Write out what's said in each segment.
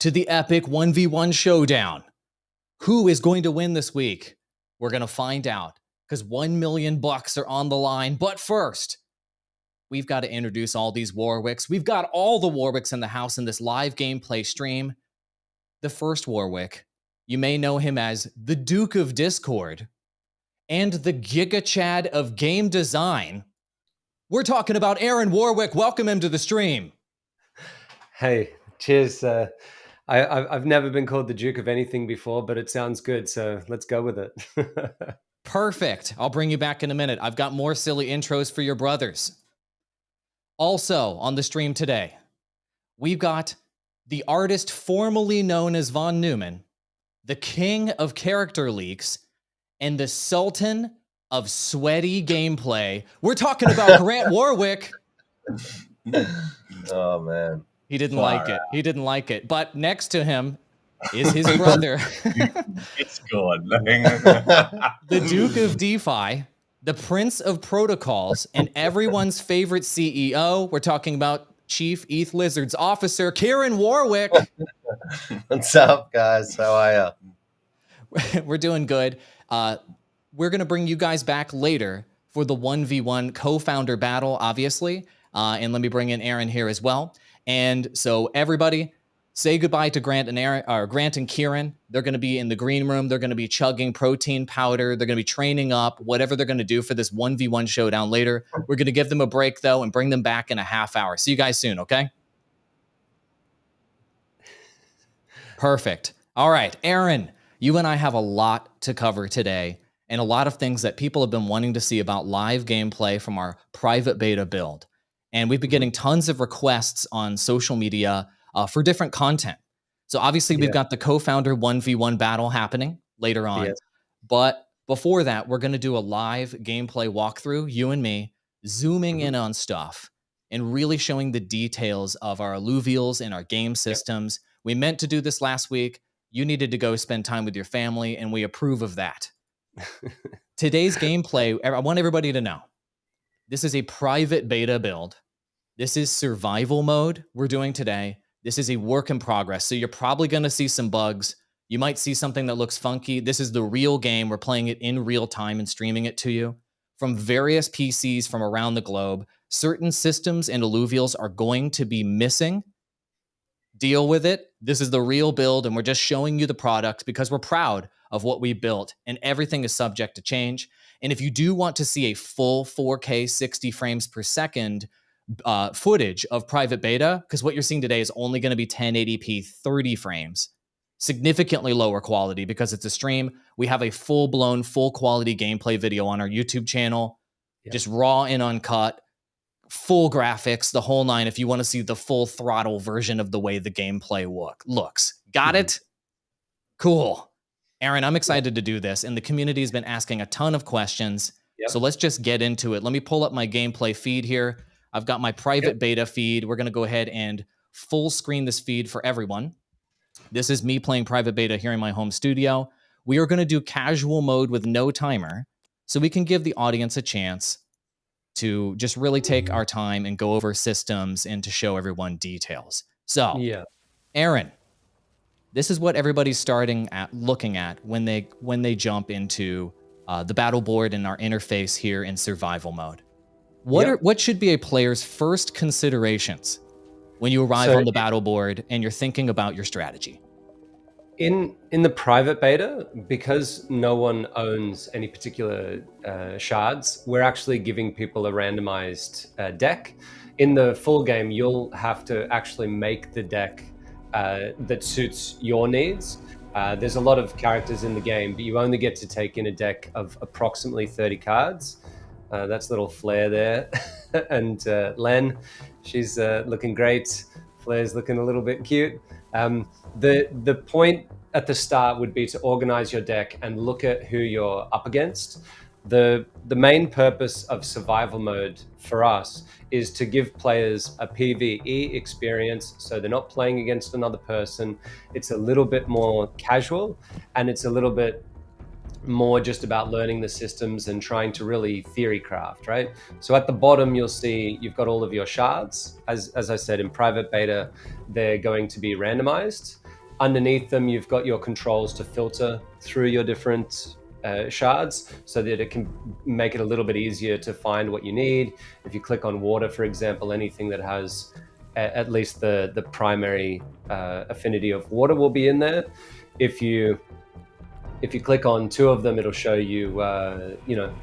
to the epic 1v1 showdown. Who is going to win this week? We're going to find out because $1 million are on the line. But first, we've got to introduce all these Warwicks. We've got all the Warwicks in the house in this live gameplay stream. The first Warwick, you may know him as the Duke of Discord and the Giga Chad of game design. We're talking about Aaron Warwick. Welcome him to the stream. Hey, cheers. I've never been called the Duke of anything before, but it sounds good, so let's go with it. Perfect. I'll bring you back in a minute. I've got more silly intros for your brothers. Also on the stream today, we've got the artist formerly known as Von Neumann, the king of character leaks, and the sultan of sweaty gameplay. We're talking about Grant Warwick. Oh, man. He didn't like it. He didn't like it. But next to him is his brother. It's good. The Duke of DeFi, the Prince of Protocols, and everyone's favorite CEO. We're talking about Chief ETH Lizards Officer, Kieran Warwick. What's up, guys? How are you? We're doing good. We're going to bring you guys back later for the 1v1 co-founder battle, obviously. And let me bring in Aaron here as well. And so everybody, say goodbye to Grant and Kieran. They're going to be in the green room. They're going to be chugging protein powder. They're going to be training up, whatever they're going to do for this 1v1 showdown later. We're going to give them a break, though, and bring them back in a half hour. See you guys soon, okay? Perfect. All right, Aaron, you and I have a lot to cover today and a lot of things that people have been wanting to see about live gameplay from our private beta build. And we've been getting tons of requests on social media for different content. So obviously we've got the co-founder 1v1 battle happening later on. Yes. But before that, we're going to do a live gameplay walkthrough, you and me, zooming in on stuff and really showing the details of our alluvials and our game systems. We meant to do this last week. You needed to go spend time with your family, and we approve of that. Today's gameplay, I want everybody to know, this is a private beta build. This is survival mode we're doing today. This is a work in progress. So you're probably going to see some bugs. You might see something that looks funky. This is the real game. We're playing it in real time and streaming it to you from various PCs from around the globe. Certain systems and alluvials are going to be missing. Deal with it. This is the real build, and we're just showing you the product because we're proud of what we built, and everything is subject to change. And if you do want to see a full 4K 60 frames per second footage of private beta, because what you're seeing today is only going to be 1080p 30 frames, significantly lower quality because it's a stream. We have a full-blown, full-quality gameplay video on our YouTube channel, just raw and uncut, full graphics, the whole nine, if you want to see the full throttle version of the way the gameplay looks. Got it? Cool. Aaron, I'm excited to do this, and the community has been asking a ton of questions, so let's just get into it. Let me pull up my gameplay feed here. I've got my private beta feed. We're going to go ahead and full screen this feed for everyone. This is me playing private beta here in my home studio. We are going to do casual mode with no timer, so we can give the audience a chance to just really take our time and go over systems and to show everyone details. So, Aaron, this is what everybody's starting at looking at when they jump into the battle board and our interface here in survival mode. What should be a player's first considerations when you arrive on the battle board and you're thinking about your strategy? In the private beta, because no one owns any particular shards, we're actually giving people a randomized deck. In the full game, you'll have to actually make the deck that suits your needs. There's a lot of characters in the game, but you only get to take in a deck of approximately 30 cards. That's little Flair there. And Len, she's looking great. Flair's looking a little bit cute. The point at the start would be to organize your deck and look at who you're up against. The main purpose of survival mode for us is to give players a PvE experience, so they're not playing against another person. It's a little bit more casual, and it's a little bit more just about learning the systems and trying to really theory craft, right? So at the bottom, you'll see you've got all of your shards. As I said, in private beta, they're going to be randomized. Underneath them, you've got your controls to filter through your different shards so that it can make it a little bit easier to find what you need. If you click on water, for example, anything that has at least the primary affinity of water will be in there. If you click on two of them, it'll show you,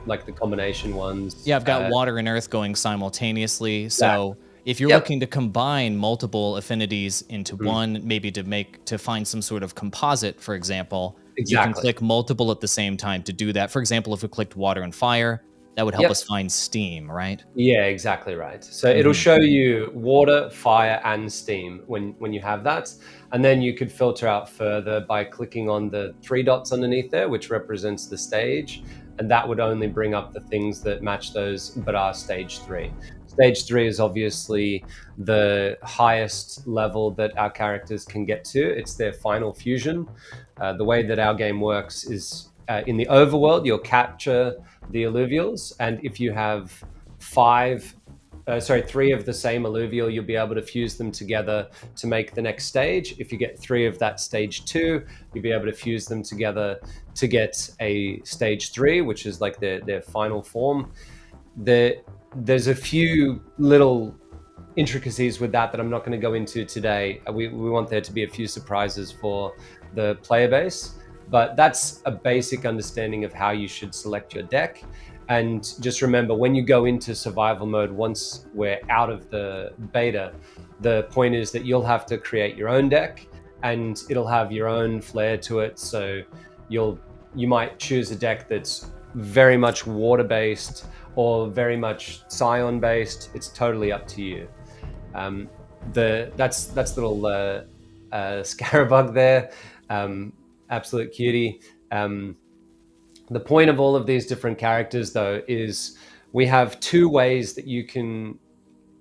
like the combination ones. Yeah, I've got water and earth going simultaneously. So if you're looking to combine multiple affinities into one, maybe to find some sort of composite, for example, you can click multiple at the same time to do that. For example, if we clicked water and fire, that would help us find steam, right? Yeah, exactly right. So it'll show you water, fire, and steam when you have that. And then you could filter out further by clicking on the 3 dots underneath there, which represents the stage. And that would only bring up the things that match those, but are stage 3. Stage 3 is obviously the highest level that our characters can get to. It's their final fusion. The way that our game works is in the overworld, you'll capture the alluvials, and if you have 3 of the same alluvial, you'll be able to fuse them together to make the next stage. If you get 3 of that stage 2, you'll be able to fuse them together to get a stage 3, which is like their final form. There's a few little intricacies with that I'm not going to go into today. We want there to be a few surprises for the player base, but that's a basic understanding of how you should select your deck. And just remember, when you go into survival mode, once we're out of the beta, the point is that you'll have to create your own deck, and it'll have your own flair to it. So you might choose a deck that's very much water based or very much Scion based. It's totally up to you. That's little Scarabug there, absolute cutie. The point of all of these different characters, though, is we have 2 ways that you can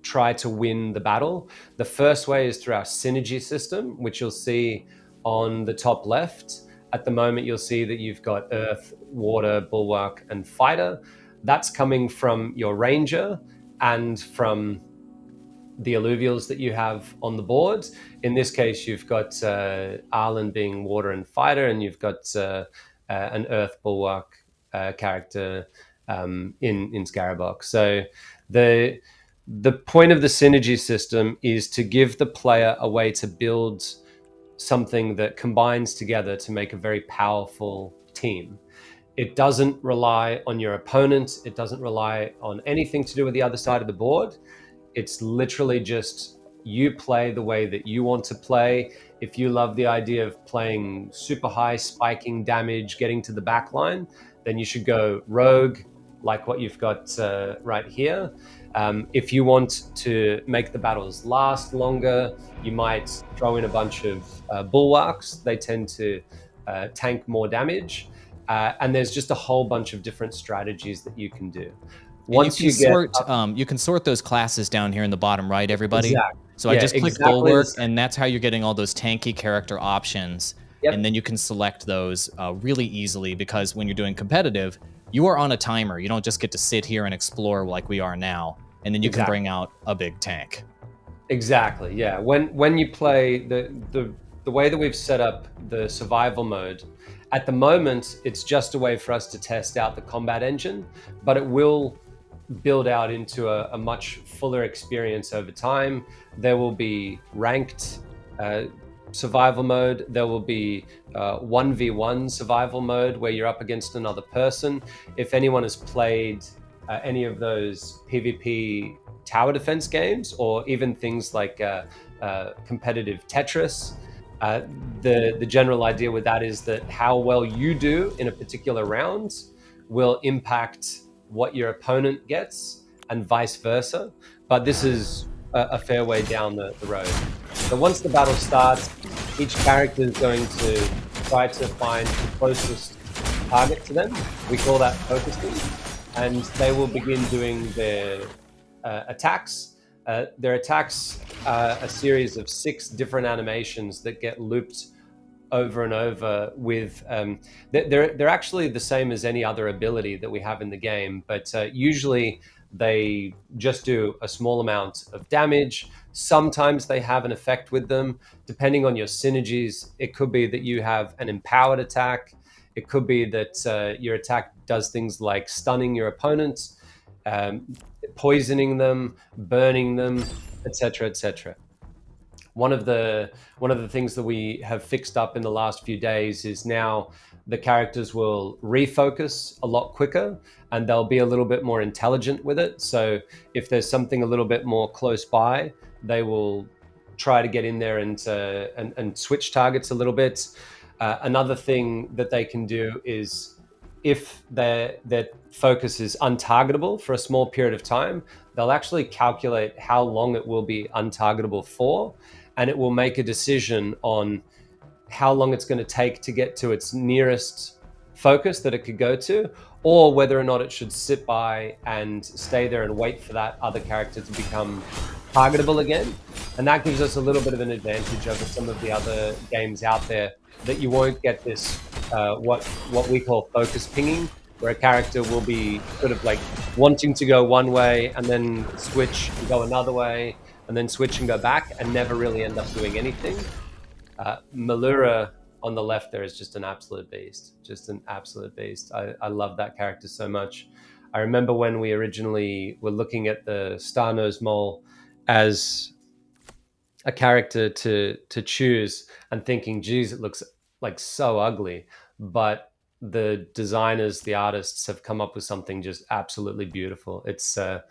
try to win the battle. The first way is through our synergy system, which you'll see on the top left. At the moment, you'll see that you've got Earth, Water, Bulwark, and Fighter. That's coming from your Ranger and from the alluvials that you have on the board. In this case, you've got Arlen being Water and Fighter, and you've got an Earth Bulwark character in Scarabog. So the point of the synergy system is to give the player a way to build something that combines together to make a very powerful team. It doesn't rely on your opponent. It doesn't rely on anything to do with the other side of the board. It's literally just you play the way that you want to play. If you love the idea of playing super high spiking damage, getting to the back line, then you should go rogue, like what you've got right here. If you want to make the battles last longer, you might throw in a bunch of bulwarks. They tend to tank more damage. And there's just a whole bunch of different strategies that you can do. Once you can sort those classes down here in the bottom right, everybody. Exactly. So I just clicked Bulwark, and that's how you're getting all those tanky character options. Yep. And then you can select those really easily, because when you're doing competitive, you are on a timer. You don't just get to sit here and explore like we are now, and then you can bring out a big tank. Exactly. Yeah. When you play the way that we've set up the survival mode, at the moment it's just a way for us to test out the combat engine, but it will build out into a much fuller experience over time. There will be ranked survival mode. There will be 1v1 survival mode where you're up against another person. If anyone has played any of those PvP tower defense games, or even things like competitive Tetris, the general idea with that is that how well you do in a particular round will impact what your opponent gets, and vice versa. But this is a fair way down the road. So once the battle starts, each character is going to try to find the closest target to them. We call that focusing, and they will begin doing their attacks. Their attacks are a series of 6 different animations that get looped over and over with they're actually the same as any other ability that we have in the game, but usually They just do a small amount of damage. Sometimes they have an effect with them. Depending on your synergies, it could be that you have an empowered attack. It could be that your attack does things like stunning your opponents, poisoning them, burning them, etc., etc. One of the things that we have fixed up in the last few days is now the characters will refocus a lot quicker, and they'll be a little bit more intelligent with it. So if there's something a little bit more close by, they will try to get in there and switch targets a little bit. Another thing that they can do is, if their focus is untargetable for a small period of time, they'll actually calculate how long it will be untargetable for, and it will make a decision on how long it's going to take to get to its nearest focus that it could go to, or whether or not it should sit by and stay there and wait for that other character to become targetable again. And that gives us a little bit of an advantage over some of the other games out there, that you won't get this what we call focus pinging, where a character will be sort of like wanting to go one way and then switch and go another way and then switch and go back and never really end up doing anything. Malura on the left there is just an absolute beast, I love that character so much. I remember when we originally were looking at the Star-Nosed Mole as a character to choose and thinking, geez, it looks like so ugly, but the designers, the artists have come up with something just absolutely beautiful. It's a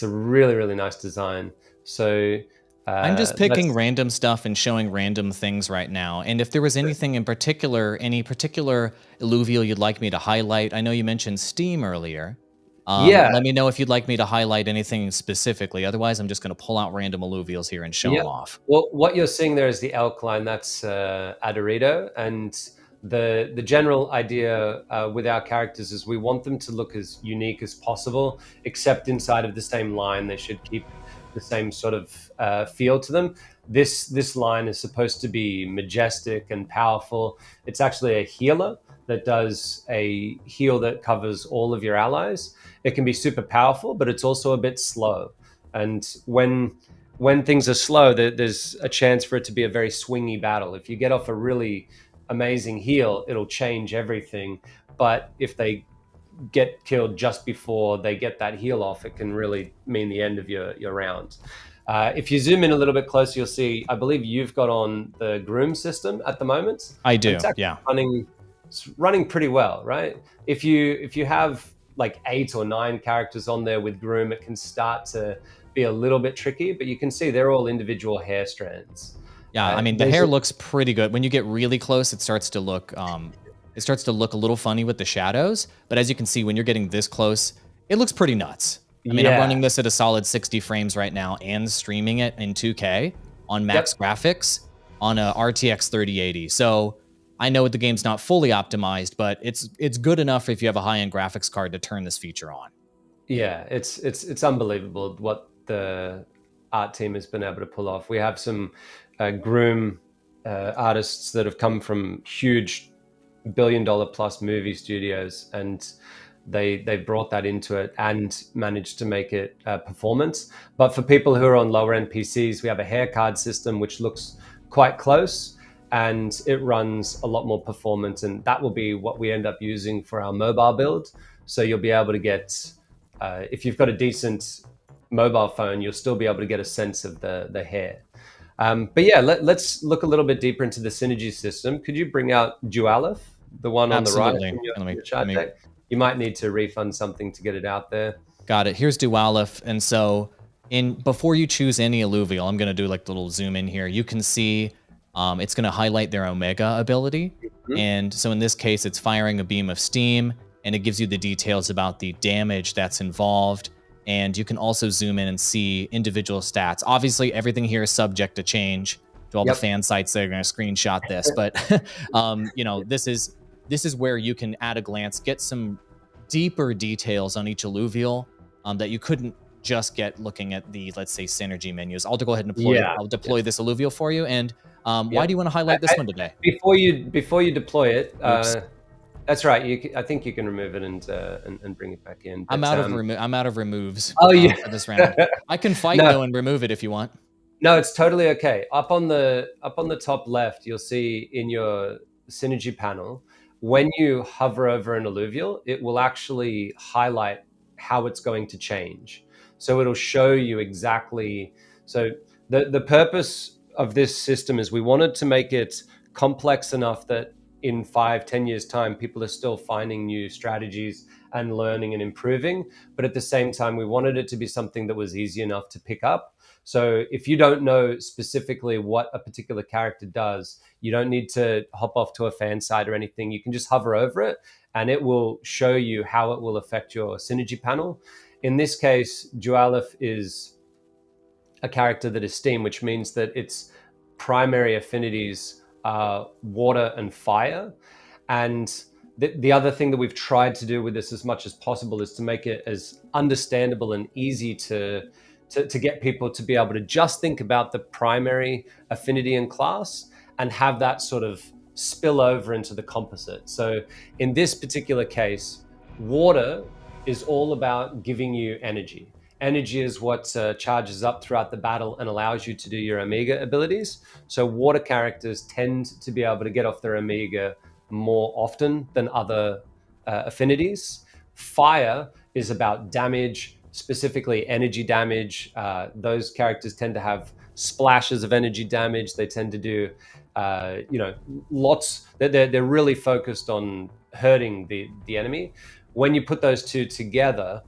really, really nice design. So I'm just picking random stuff and showing random things right now. And if there was anything in particular, any particular Illuvial you'd like me to highlight, I know you mentioned Steam earlier. Let me know if you'd like me to highlight anything specifically. Otherwise, I'm just going to pull out random Illuvials here and show them off. Well, what you're seeing there is the elk line. That's Adorito. And the general idea with our characters is we want them to look as unique as possible, except inside of the same line. They should keep the same sort of feel to them. This line is supposed to be majestic and powerful. It's actually a healer that does a heal that covers all of your allies. It can be super powerful, but it's also a bit slow. And when things are slow, there's a chance for it to be a very swingy battle. If you get off a really amazing heal, it'll change everything. But if they get killed just before they get that heal off, it can really mean the end of your round. If you zoom in a little bit closer, you'll see, I believe you've got on the groom system at the moment. I do, yeah. It's running pretty well, right? If you have like 8 or 9 characters on there with groom, it can start to be a little bit tricky, but you can see they're all individual hair strands. Yeah, I mean, the hair looks pretty good. When you get really close, it starts to look a little funny with the shadows. But as you can see, when you're getting this close, it looks pretty nuts. I mean, I'm running this at a solid 60 frames right now and streaming it in 2K on max graphics on a RTX 3080. So I know the game's not fully optimized, but it's good enough if you have a high-end graphics card to turn this feature on. Yeah, it's unbelievable what the art team has been able to pull off. We have some groom artists that have come from huge billion-dollar-plus movie studios, and they brought that into it and managed to make it performance. But for people who are on lower-end PCs, we have a hair card system which looks quite close, and it runs a lot more performance, and that will be what we end up using for our mobile build. So you'll be able to get, if you've got a decent mobile phone, you'll still be able to get a sense of the hair. But yeah, let's look a little bit deeper into the synergy system. Could you bring out Dualif, the one on the right? Your chart deck? You might need to refund something to get it out there. Got it. Here's Dualif. And so before you choose any Illuvial, I'm going to do like a little zoom in here. You can see it's going to highlight their Omega ability. Mm-hmm. And so in this case, it's firing a beam of steam, and it gives you the details about the damage that's involved. And you can also zoom in and see individual stats. Obviously, everything here is subject to change. To all the fan sites, they're going to screenshot this. But this is where you can, at a glance, get some deeper details on each Illuvial that you couldn't just get looking at the, let's say, synergy menus. I'll go ahead and deploy I'll deploy this Illuvial for you. And why do you want to highlight this one today? Before you deploy it, That's right. I think you can remove it and bring it back in. But, I'm out of removes. Oh, yeah. For this round. I can fight No. though and remove it if you want. No, it's totally okay. Up on the top left, you'll see in your synergy panel, when you hover over an alluvial, it will actually highlight how it's going to change. So it'll show you exactly. So the purpose of this system is we wanted to make it complex enough that in 5-10 years time, people are still finding new strategies and learning and improving. But at the same time, we wanted it to be something that was easy enough to pick up. So if you don't know specifically what a particular character does, you don't need to hop off to a fan site or anything. You can just hover over it and it will show you how it will affect your synergy panel. In this case, Dualif is a character that is steam, which means that its primary affinities are water and fire. And the other thing that we've tried to do with this as much as possible is to make it as understandable and easy to get people to be able to just think about the primary affinity and class and have that sort of spill over into the composite. So in this particular case, water is all about giving you energy. Energy is what charges up throughout the battle and allows you to do your Omega abilities. So water characters tend to be able to get off their Omega more often than other affinities. Fire is about damage, specifically energy damage. Those characters tend to have splashes of energy damage. They tend to do, lots. They're really focused on hurting the enemy. When you put those two together,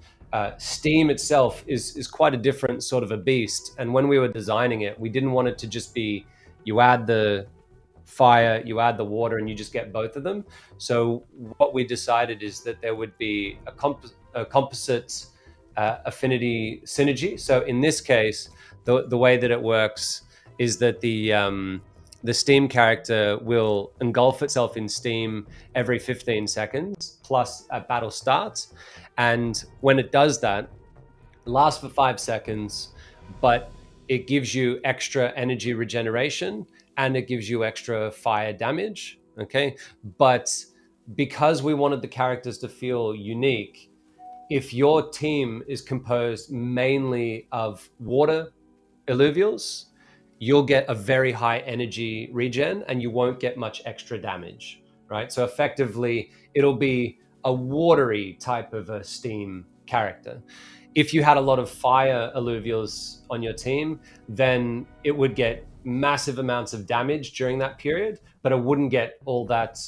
steam itself is quite a different sort of a beast. And when we were designing it, we didn't want it to just be you add the fire, you add the water, and you just get both of them. So what we decided is that there would be a composite affinity synergy. So in this case, the way that it works is that the steam character will engulf itself in steam every 15 seconds plus a battle starts. And when it does that, it lasts for 5 seconds, but it gives you extra energy regeneration and it gives you extra fire damage. Okay. But because we wanted the characters to feel unique, if your team is composed mainly of water illuvials, you'll get a very high energy regen and you won't get much extra damage, right? So effectively, it'll be a watery type of a steam character. If you had a lot of fire alluvials on your team, then it would get massive amounts of damage during that period, but it wouldn't get all that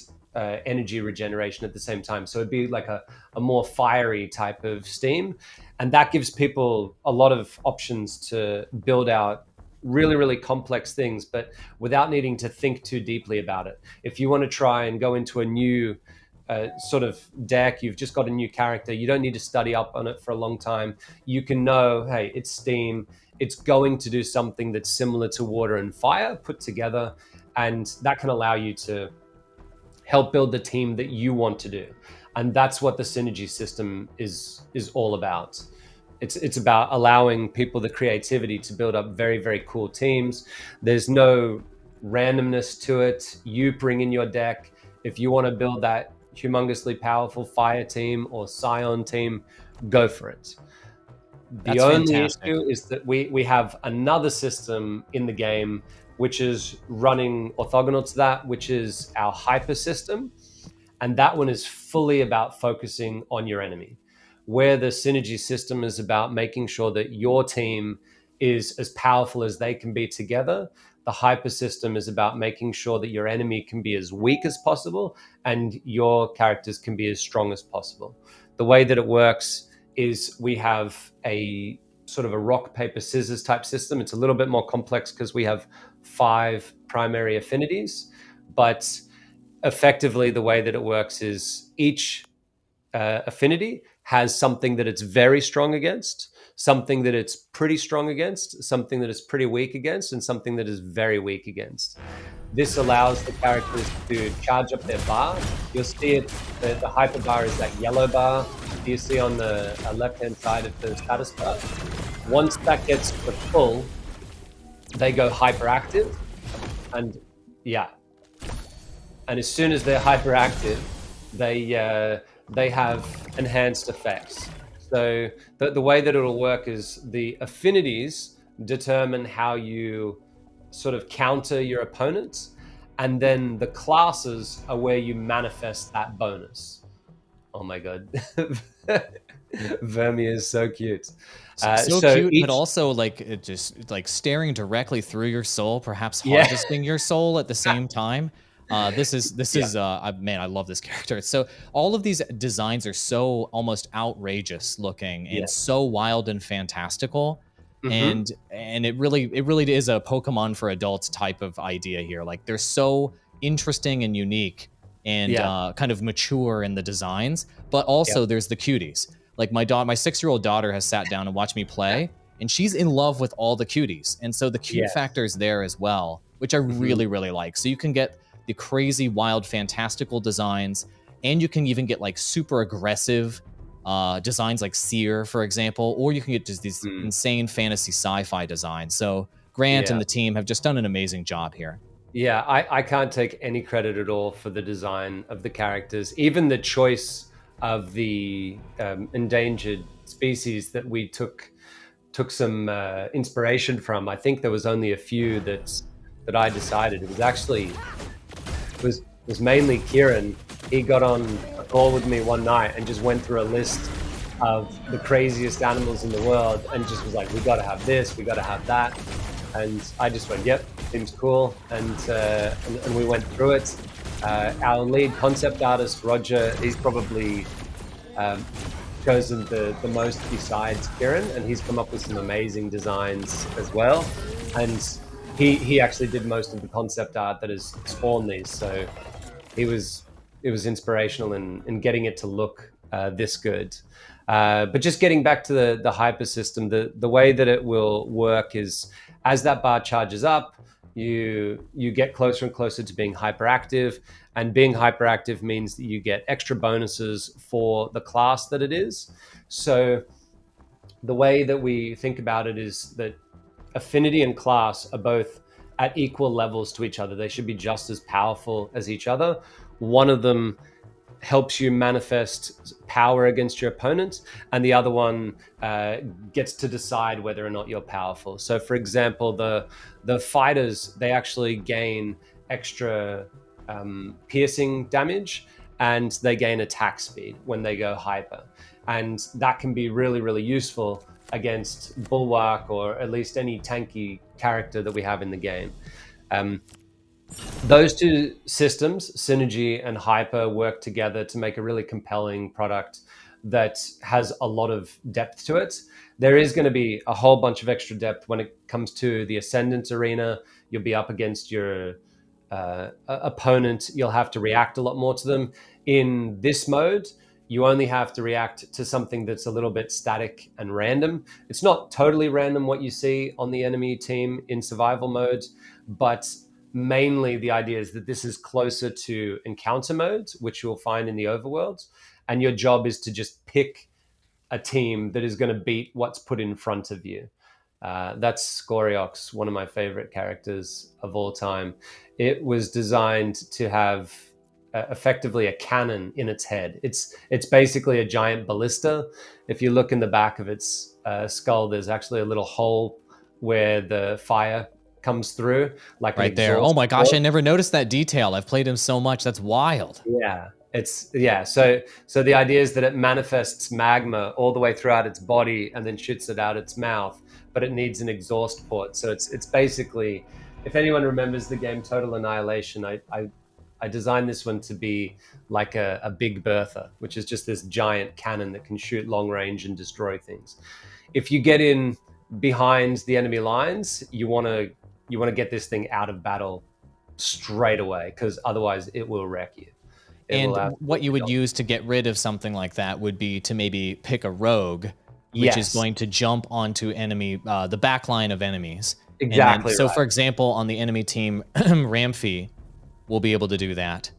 energy regeneration at the same time. So it'd be like a more fiery type of steam. And that gives people a lot of options to build out really, really complex things, but without needing to think too deeply about it. If you want to try and go into a new sort of deck, you've just got a new character, you don't need to study up on it for a long time. You can know, hey, it's steam. It's going to do something that's similar to water and fire put together. And that can allow you to help build the team that you want to do. And that's what the synergy system is all about. It's about allowing people the creativity to build up very, very cool teams. There's no randomness to it. You bring in your deck. If you want to build that humongously powerful fire team or scion team, go for it. The only issue is that we have another system in the game which is running orthogonal to that, which is our hyper system. And that one is fully about focusing on your enemy, where the synergy system is about making sure that your team is as powerful as they can be together. The hyper system is about making sure that your enemy can be as weak as possible and your characters can be as strong as possible. The way that it works is we have a sort of a rock, paper, scissors type system. It's a little bit more complex because we have 5 primary affinities, but effectively the way that it works is each affinity has something that it's very strong against, something that it's pretty strong against, something that it's pretty weak against, and something that is very weak against. This allows the characters to charge up their bar. You'll see it, the hyper bar is that yellow bar you see on the left-hand side of the status bar. Once that gets to full, they go hyperactive, and yeah. And as soon as they're hyperactive, they have enhanced effects. So the way that it'll work is the affinities determine how you sort of counter your opponents, and then the classes are where you manifest that bonus. Oh my god. Vermi is so cute. So cute, but also like it just like staring directly through your soul, perhaps harvesting your soul at the same time. This is man, I love this character. So all of these designs are so almost outrageous looking and so wild and fantastical. And it really is a Pokemon for adults type of idea here. Like they're so interesting and unique and kind of mature in the designs, but also there's the cuties. Like my 6-year-old daughter has sat down and watched me play, and she's in love with all the cuties. And so the cute factor is there as well, which I really, really like. So you can get the crazy, wild, fantastical designs, and you can even get like super aggressive designs like Seer, for example, or you can get just these insane fantasy sci-fi designs. So Grant and the team have just done an amazing job here. Yeah, I can't take any credit at all for the design of the characters. Even the choice of the endangered species that we took some inspiration from. I think there was only a few that I decided. It was actually was mainly Kieran. He got on a call with me one night and just went through a list of the craziest animals in the world and just was like, we got to have this, we got to have that. And I just went, yep, seems cool. And we went through it. Our lead concept artist, Roger, he's probably chosen the most besides Kieran, and he's come up with some amazing designs as well. And he actually did most of the concept art that has spawned these. So it was inspirational in getting it to look this good. But just getting back to the hyper system, the way that it will work is as that bar charges up, you get closer and closer to being hyperactive, and being hyperactive means that you get extra bonuses for the class that it is. So the way that we think about it is that affinity and class are both at equal levels to each other. They should be just as powerful as each other. One of them helps you manifest power against your opponent, and the other one gets to decide whether or not you're powerful. So for example, the fighters, they actually gain extra piercing damage, and they gain attack speed when they go hyper, and that can be really, really useful against Bulwark, or at least any tanky character that we have in the game. Those two systems, Synergy and Hyper, work together to make a really compelling product that has a lot of depth to it. There is going to be a whole bunch of extra depth when it comes to the Ascendant Arena. You'll be up against your opponent. You'll have to react a lot more to them. In this mode, you only have to react to something that's a little bit static and random. It's not totally random what you see on the enemy team in survival mode, but mainly the idea is that this is closer to encounter modes, which you'll find in the overworlds. And your job is to just pick a team that is going to beat what's put in front of you. That's Scoriox, one of my favorite characters of all time. It was designed to have effectively a cannon in its head. It's basically a giant ballista. If you look in the back of its skull, there's actually a little hole where the fire comes through, like right there. Oh my gosh, I never noticed that detail. I've played him so much. That's wild. Yeah, so the idea is that it manifests magma all the way throughout its body and then shoots it out its mouth, but it needs an exhaust port. So it's basically, if anyone remembers the game Total Annihilation, I designed this one to be like a Big Bertha, which is just this giant cannon that can shoot long range and destroy things. If you get in behind the enemy lines, you want to get this thing out of battle straight away, because otherwise it will wreck you. And what you would use to get rid of something like that would be to maybe pick a rogue, which is going to jump onto the back line of enemies. Exactly. So, for example, on the enemy team, Ramfy will be able to do that.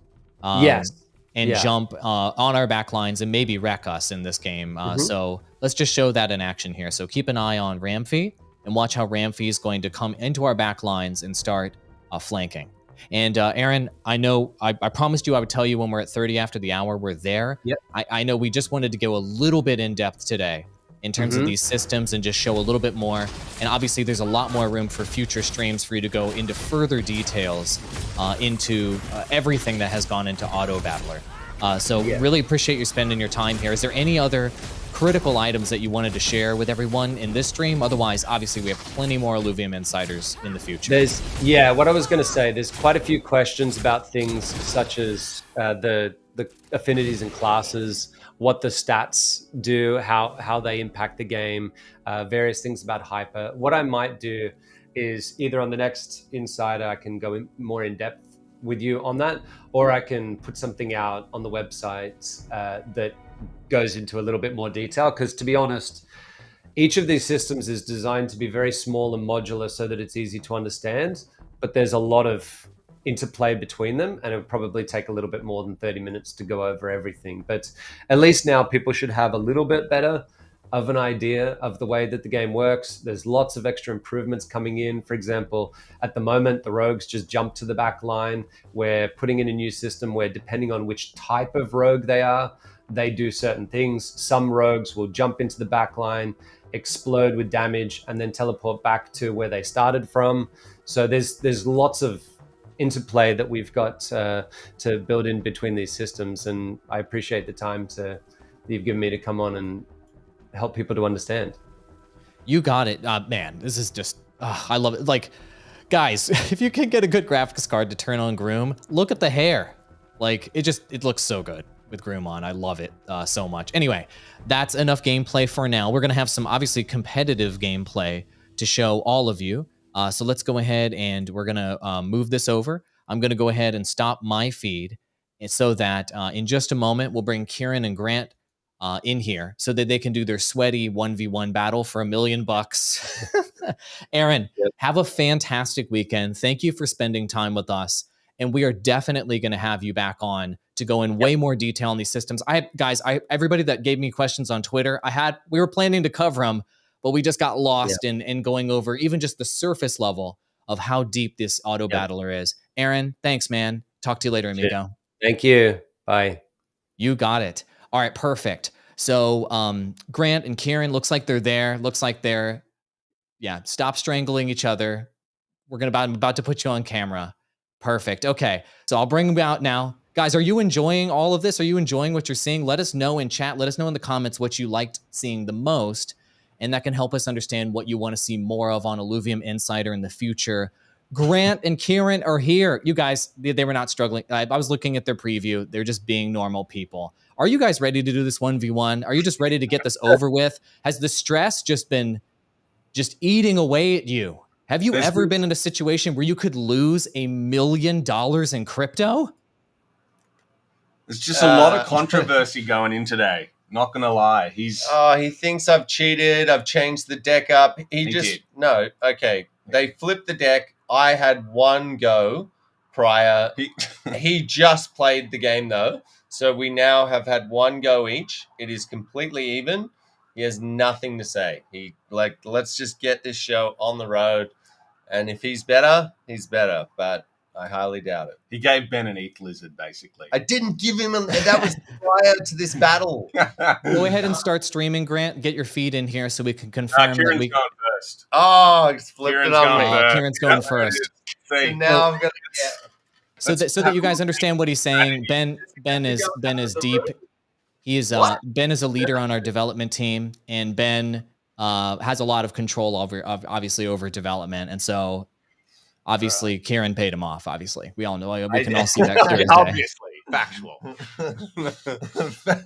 Jump on our back lines and maybe wreck us in this game. So let's just show that in action here. So keep an eye on Ramfy and watch how Ramfy is going to come into our back lines and start flanking. And Aaron, I know I promised you I would tell you when we're at 30 after the hour. We're there. Yep. I know we just wanted to go a little bit in depth today in terms of these systems and just show a little bit more. And obviously, there's a lot more room for future streams for you to go into further details into everything that has gone into Autobattler. So really appreciate you spending your time here. Is there any other critical items that you wanted to share with everyone in this stream? Otherwise, obviously, we have plenty more Illuvium Insiders in the future. What I was going to say, there's quite a few questions about things such as the affinities and classes, what the stats do, how they impact the game, various things about hyper. What I might do is either on the next Insider, I can go more in depth with you on that, or I can put something out on the website that goes into a little bit more detail. Because to be honest, each of these systems is designed to be very small and modular so that it's easy to understand, but there's a lot of interplay between them, and it would probably take a little bit more than 30 minutes to go over everything. But at least now people should have a little bit better of an idea of the way that the game works. There's lots of extra improvements coming in. For example, at the moment, the rogues just jump to the back line. We're putting in a new system where, depending on which type of rogue they are, they do certain things. Some rogues will jump into the back line, explode with damage, and then teleport back to where they started from. So there's lots of interplay that we've got to build in between these systems, and I appreciate the time that you've given me to come on and help people to understand. You got it. Man, this is just, I love it. Like, guys, if you can get a good graphics card to turn on Groom, look at the hair. Like, it looks so good with Groom on. I love it so much. Anyway, that's enough gameplay for now. We're going to have some obviously competitive gameplay to show all of you. So let's go ahead and we're going to move this over. I'm going to go ahead and stop my feed so that in just a moment, we'll bring Kieran and Grant in here so that they can do their sweaty 1v1 battle for $1 million. Aaron, have a fantastic weekend. Thank you for spending time with us. And we are definitely going to have you back on to go in way more detail on these systems. Everybody that gave me questions on Twitter, we were planning to cover them, but we just got lost in going over even just the surface level of how deep this Autobattler is. Aaron, thanks, man. Talk to you later, amigo. Thank you. Bye. You got it. All right, perfect. So Grant and Kieran, looks like they're there. Looks like they're, stop strangling each other. I'm about to put you on camera. Perfect. Okay, so I'll bring them out now. Guys, are you enjoying all of this? Are you enjoying what you're seeing? Let us know in chat. Let us know in the comments what you liked seeing the most, and that can help us understand what you want to see more of on Illuvium Insider in the future. Grant and Kieran are here. You guys, they were not struggling. I was looking at their preview. They're just being normal people. Are you guys ready to do this 1v1? Are you just ready to get this over with? Has the stress just been eating away at you? Have you ever been in a situation where you could lose $1 million in crypto? There's just a lot of controversy going in today. Not gonna lie, he thinks I've cheated. I've changed the deck up. He did. No, okay. They flipped the deck. I had one go prior. He just played the game though, so we now have had one go each. It is completely even. He has nothing to say. Let's just get this show on the road, and if he's better, he's better. But I highly doubt it. He gave Ben an ETH lizard, basically. I didn't give him that was prior to this battle. Go ahead and start streaming, Grant. Get your feed in here so we can confirm. Kieran's going first. Oh, he's flipped it on me. Kieran's going first. So now I'm gonna get. So that you guys understand what he's saying, Ben is deep. He is Ben is a leader on our development team, and Ben has a lot of control over development, and so. Obviously, Kieran paid him off. Obviously, we all know. We can all see that clear. Obviously, factual.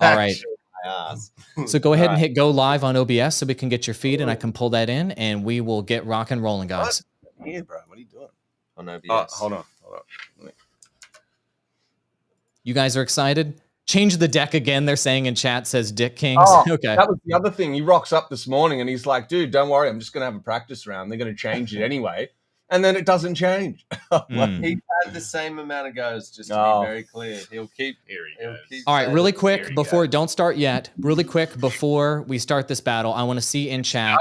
All right. So go ahead and hit go live on OBS so we can get your feed, and I can pull that in, and we will get rock and rolling, guys. Yeah, bro. What are you doing on OBS? Hold on. You guys are excited? Change the deck again. They're saying in chat, says Dick Kings. Okay. That was the other thing. He rocks up this morning, and he's like, "Dude, don't worry. I'm just gonna have a practice round. They're gonna change it anyway." And then it doesn't change. He had the same amount of goes, just to be very clear. He'll keep. All right, really quick before, don't start yet. Really quick before we start this battle, I want to see in chat.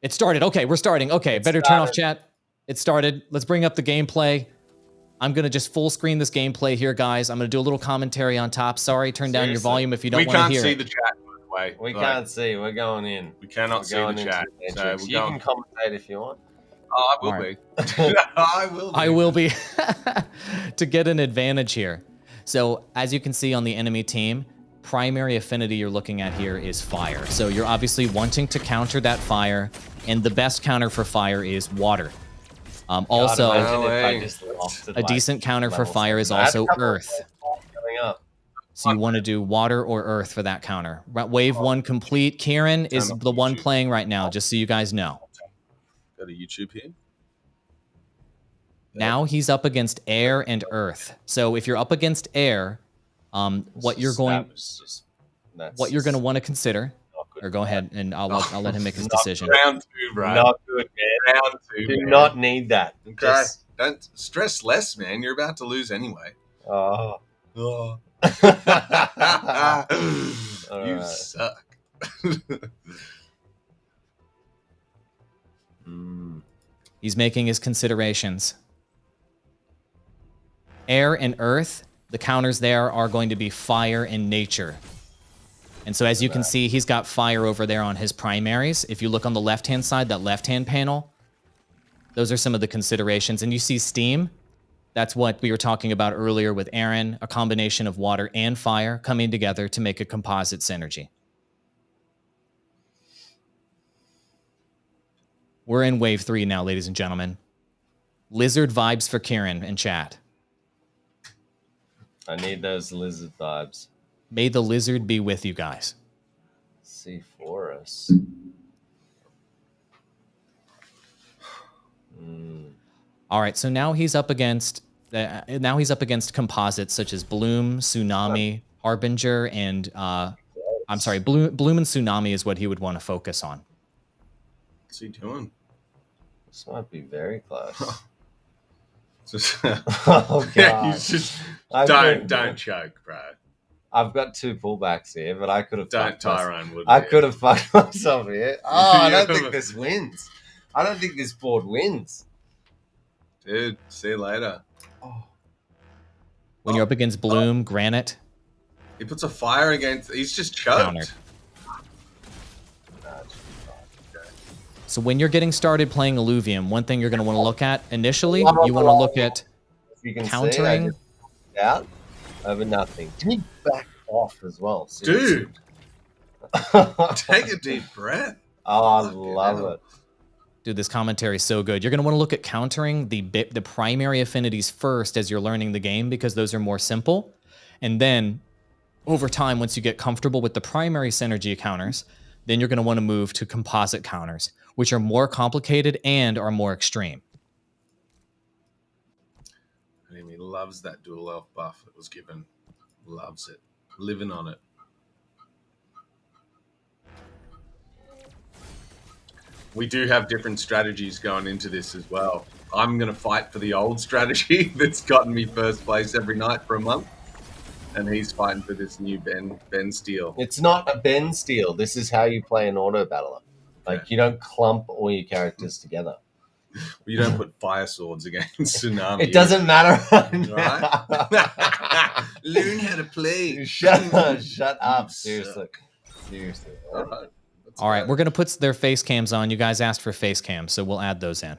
It started. Okay, we're starting. Okay, better turn off chat. It started. Let's bring up the gameplay. I'm going to just full screen this gameplay here, guys. I'm going to do a little commentary on top. Sorry, turn down your volume if you don't want to hear We it. can't see the chat, by the way. We can't see. We're going in. We cannot see the chat. So You can commentate if you want. Oh, I will be. I will be. I will be to get an advantage here. So as you can see on the enemy team, primary affinity you're looking at here is fire. So you're obviously wanting to counter that fire, and the best counter for fire is water. Also, a decent counter for fire is also earth. So you want to do water or earth for that counter. Wave 1 complete. Kieran is the one playing right now, just so you guys know. Go to YouTube here. Now he's up against air and earth. So if you're up against air, what you're going to want to consider, or go ahead and I'll let him make his decision. Round 2, bro. Not good, man. Round 2. Do not need that. Okay. Don't stress less, man. You're about to lose anyway. Oh. Oh. You Alright. suck. He's making his considerations. Air and earth, the counters there are going to be fire and nature. And so as you can see, he's got fire over there on his primaries. If you look on the left-hand side, that left-hand panel, those are some of the considerations. And you see steam. That's what we were talking about earlier with Aaron, a combination of water and fire coming together to make a composite synergy. We're in wave 3 now, ladies and gentlemen. Lizard vibes for Kieran in chat. I need those lizard vibes. May the lizard be with you guys. See for us. All right, so now he's up against composites such as Bloom, Tsunami, Harbinger, and I'm sorry, Bloom and Tsunami is what he would want to focus on. What's he doing? This might be very close. Just, Oh god. you just I don't couldn't- choke, bro. I've got 2 pullbacks here, but I could have Don't fucked myself. Tyrone would. I could have fucked myself here. Oh, I don't Yeah. think this wins. I don't think this board wins. Dude, see you later. Oh. When you're up against Bloom, Granite, He puts a fire against. He's just choked. Countered. So when you're getting started playing Illuvium, one thing you're going to want to look at initially, you want to look at If you can countering. see, I just out over nothing. Can you back off as well? Dude, oh, take a deep breath. I love it. Dude, this commentary is so good. You're going to want to look at countering the primary affinities first as you're learning the game, because those are more simple. And then over time, once you get comfortable with the primary synergy counters, then you're going to want to move to composite counters, which are more complicated and are more extreme. He loves that dual elf buff that was given. Loves it. Living on it. We do have different strategies going into this as well. I'm going to fight for the old strategy that's gotten me first place every night for a month. And he's fighting for this new Ben Steele. It's not a Ben Steele. This is how you play an auto battler. Like, you don't clump all your characters together. You don't put fire swords against Tsunami. It doesn't matter. Right? Learn how to play. Shut up. Seriously. All right. All right, we're going to put their face cams on. You guys asked for face cams, so we'll add those in.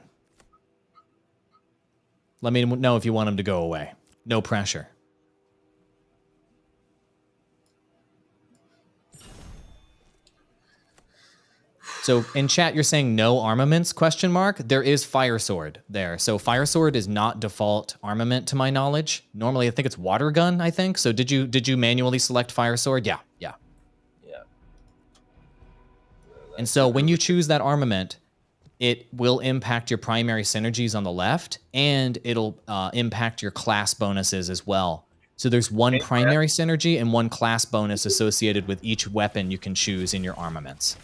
Let me know if you want them to go away. No pressure. So in chat, you're saying no armaments, ? There is Fire Sword there. So Fire Sword is not default armament to my knowledge. Normally, I think it's Water Gun, I think. So did you manually select Fire Sword? Yeah. And so when you choose that armament, it will impact your primary synergies on the left, and it'll impact your class bonuses as well. So there's one primary synergy and one class bonus associated with each weapon you can choose in your armaments.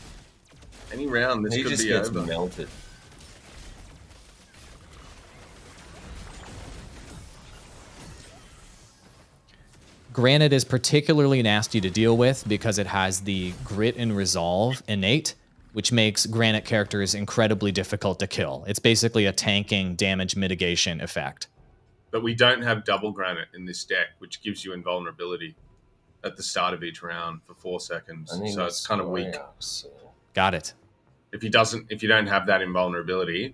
Any round, this He could just be gets over. melted. Granite is particularly nasty to deal with because it has the grit and resolve innate, which makes Granite characters incredibly difficult to kill. It's basically a tanking damage mitigation effect. But we don't have double granite in this deck, which gives you invulnerability at the start of each round for 4 seconds. So it's kind of weak. Got it. If you don't have that invulnerability,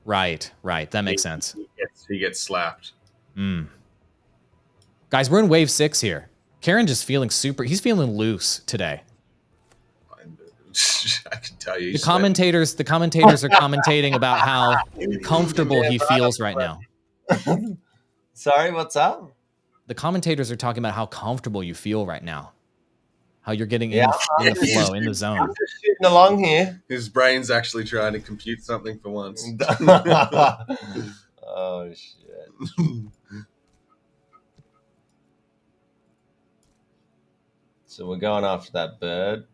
right, that makes sense. He gets slapped. Guys, we're in wave 6 here. Kieran just feeling he's feeling loose today. I can tell you. The commentators are commentating about how comfortable he feels right now. Sorry, what's up? The commentators are talking about how comfortable you feel right now. How you're getting in the flow, in the zone. I'm just shooting along here. His brain's actually trying to compute something for once. Oh, shit. So we're going after that bird.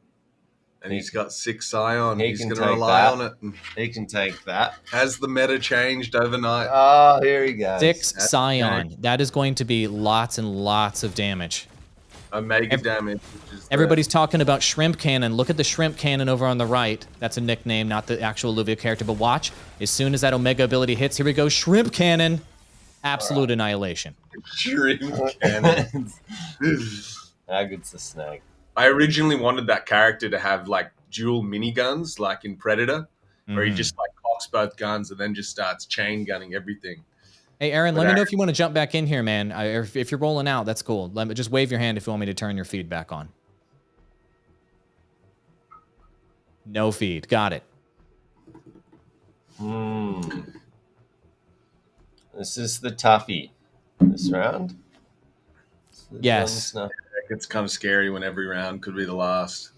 And he's got 6 Scion. He's going to take rely that. on it. He can take that. Has the meta changed overnight? Oh, here he goes. 6 Scion. That is going to be lots and lots of damage. Omega damage. Everybody's talking about Shrimp Cannon. Look at the Shrimp Cannon over on the right. That's a nickname, not the actual Illuvia character. But watch, as soon as that Omega ability hits, here we go. Shrimp Cannon. Absolute annihilation. Shrimp Cannon. How good's the snake? I originally wanted that character to have like dual miniguns, like in Predator, where he just like cocks both guns and then just starts chain gunning everything. Hey, Aaron, let me know if you want to jump back in here, man. If you're rolling out, that's cool. Just wave your hand if you want me to turn your feed back on. No feed. Got it. This is the toughie this round. Yes. It's kind of scary when every round could be the last.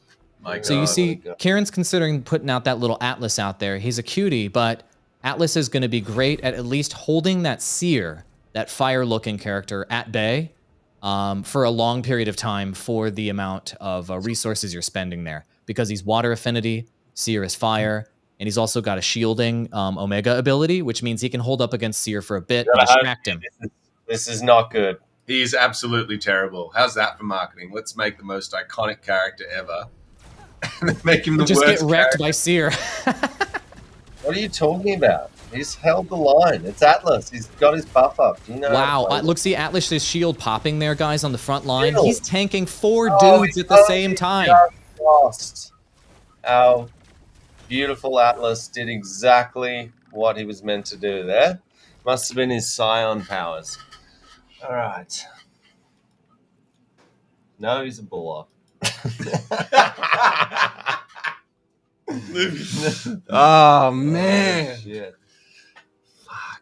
So you see, Kieran's considering putting out that little Atlas out there. He's a cutie, but Atlas is going to be great at least holding that Seer, that fire-looking character, at bay for a long period of time for the amount of resources you're spending there. Because he's water affinity, Seer is fire, and he's also got a shielding Omega ability, which means he can hold up against Seer for a bit and distract him. This is not good. He's absolutely terrible. How's that for marketing? Let's make the most iconic character ever. And then make him the just worst get wrecked character. by Seer. What are you talking about? He's held the line. It's Atlas. He's got his buff up. Do you know? Wow. Look, see Atlas's shield popping there, guys, on the front line. Shield. He's tanking 4 dudes at the same time. Lost. Our beautiful Atlas did exactly what he was meant to do there. Must have been his Scion powers. All right. No, he's a buller. Oh, man. Shit.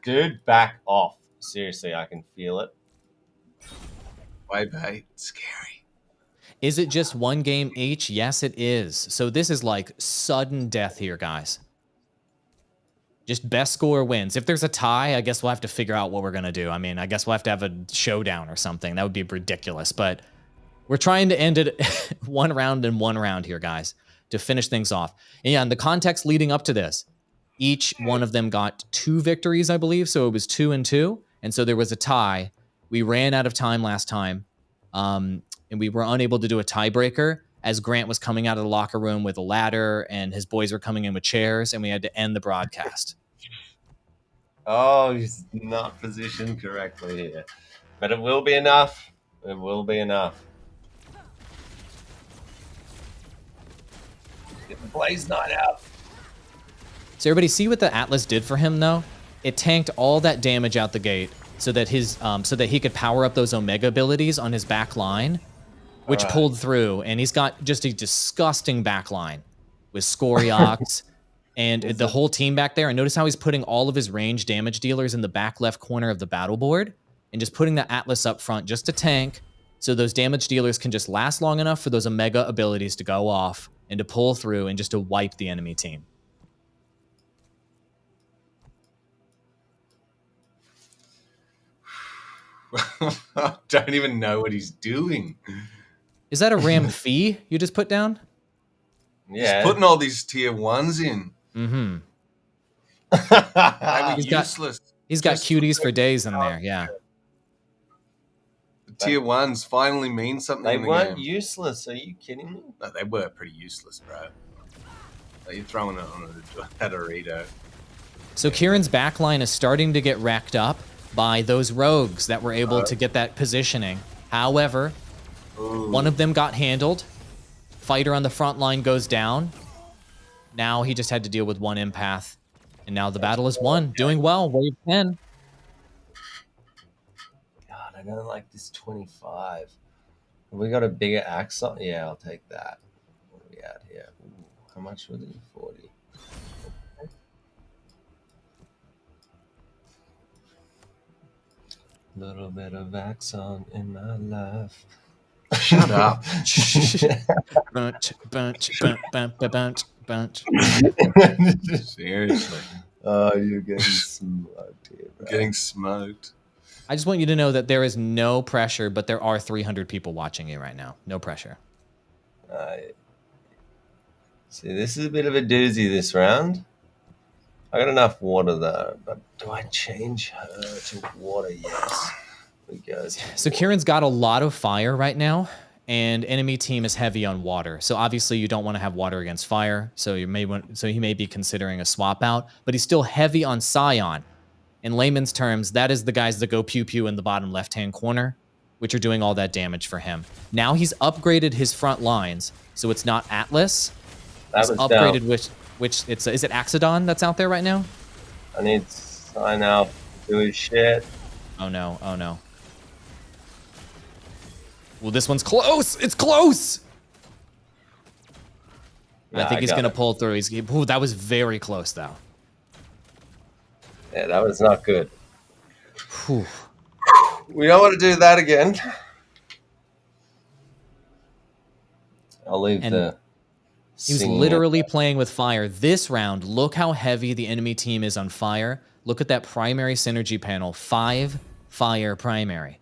Dude, back off. Seriously, I can feel it. Bye-bye. Scary. Is it just 1 game each? Yes, it is. So this is like sudden death here, guys. Just best score wins. If there's a tie, I guess we'll have to figure out what we're going to do. I mean, I guess we'll have to have a showdown or something. That would be ridiculous. But we're trying to end it 1 round and 1 round here, guys, to finish things off. And yeah, in the context leading up to this, each one of them got 2 victories, I believe. So it was 2 and 2. And so there was a tie. We ran out of time last time. And we were unable to do a tiebreaker as Grant was coming out of the locker room with a ladder and his boys were coming in with chairs, and we had to end the broadcast. Oh, he's not positioned correctly here. But it will be enough. It will be enough. Get the Blaze Knight out. So everybody see what the Atlas did for him, though? It tanked all that damage out the gate so that he could power up those Omega abilities on his back line, which pulled through. And he's got just a disgusting back line with Scoriox and the whole team back there. And notice how he's putting all of his range damage dealers in the back left corner of the battle board and just putting the Atlas up front just to tank so those damage dealers can just last long enough for those Omega abilities to go off and to pull through and just to wipe the enemy team. Don't even know what he's doing. Is that a Ram Fee you just put down? Yeah. He's putting all these tier 1s in. Mm-hmm. They were useless. He's got cuties for days in there, yeah. The tier 1s finally mean something They in the weren't game. useless. Are you kidding me? No, they were pretty useless, bro. You're throwing it on a Dorito. So Kieran's backline is starting to get racked up by those rogues that were able to get that positioning. However, one of them got handled. Fighter on the front line goes down. Now he just had to deal with one empath. And now the battle is won. Doing well. Wave 10. God, I don't like this 25. Have we got a bigger axe on? Yeah, I'll take that. What are we at here? Ooh, how much was it? 40. Little bit of Axon in my life. Shut up. Bunch. Seriously. Oh, you're getting smoked here, bro. Getting smoked. I just want you to know that there is no pressure, but there are 300 people watching you right now. No pressure. See, this is a bit of a doozy this round. I got enough water though, but do I change her to water? Yes. We go. So Kieran's got a lot of fire right now, and enemy team is heavy on water. So obviously you don't want to have water against fire. So he may be considering a swap out, but he's still heavy on Scion. In layman's terms, that is the guys that go pew pew in the bottom left-hand corner, which are doing all that damage for him. Now he's upgraded his front lines, so it's not Atlas. That He's was upgraded down. which it's is it Axodon that's out there right now? I need to sign out, do his shit. Oh no, oh no. Well, this one's close. It's close. I think he's gonna pull through. Ooh, that was very close though. Yeah, that was not good. Whew. We don't want to do that again. I'll leave And the. He was singing literally playing with fire. This round, look how heavy the enemy team is on fire. Look at that primary synergy panel. 5 fire primary.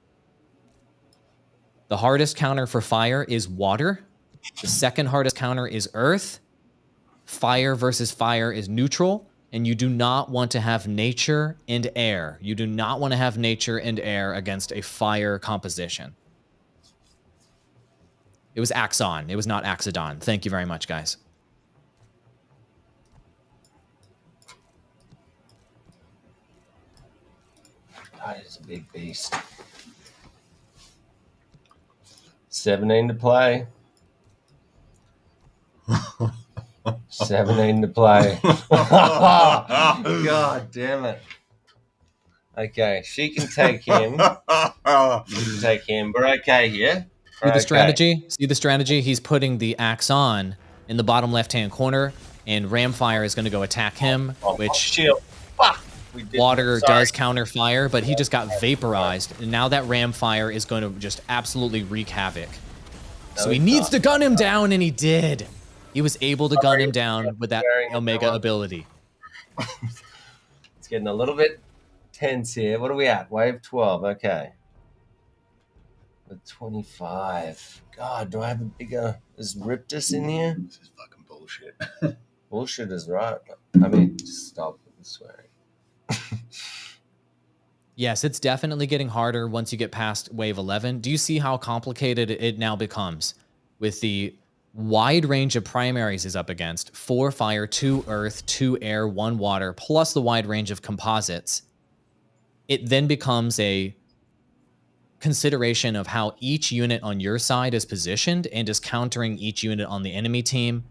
The hardest counter for fire is water. The second hardest counter is earth. Fire versus fire is neutral. And you do not want to have nature and air. You do not want to have nature and air against a fire composition. It was Axon. It was not Axodon. Thank you very much, guys. That is a big beast. 17 to play. 17 to play. God damn it. Okay, she can take him. You can take him. We're okay here. See the strategy? See the strategy? He's putting the axe on in the bottom left-hand corner, and Ramfire is going to go attack him, which shield. Fuck. water does counter fire, but he just got vaporized. And now that Ramfire is going to just absolutely wreak havoc. So he needs to gun him down, and he did. He was able to gun him down with that Omega ability. It's getting a little bit tense here. What are we at? Wave 12. Okay. With 25. God, do I have a bigger... Is Riptus in here? This is fucking bullshit. Bullshit is right. I mean, just stop swearing. Yes, it's definitely getting harder once you get past wave 11. Do you see how complicated it now becomes with the wide range of primaries is up against? 4 fire, 2 earth, 2 air, 1 water, plus the wide range of composites. It then becomes a consideration of how each unit on your side is positioned and is countering each unit on the enemy team,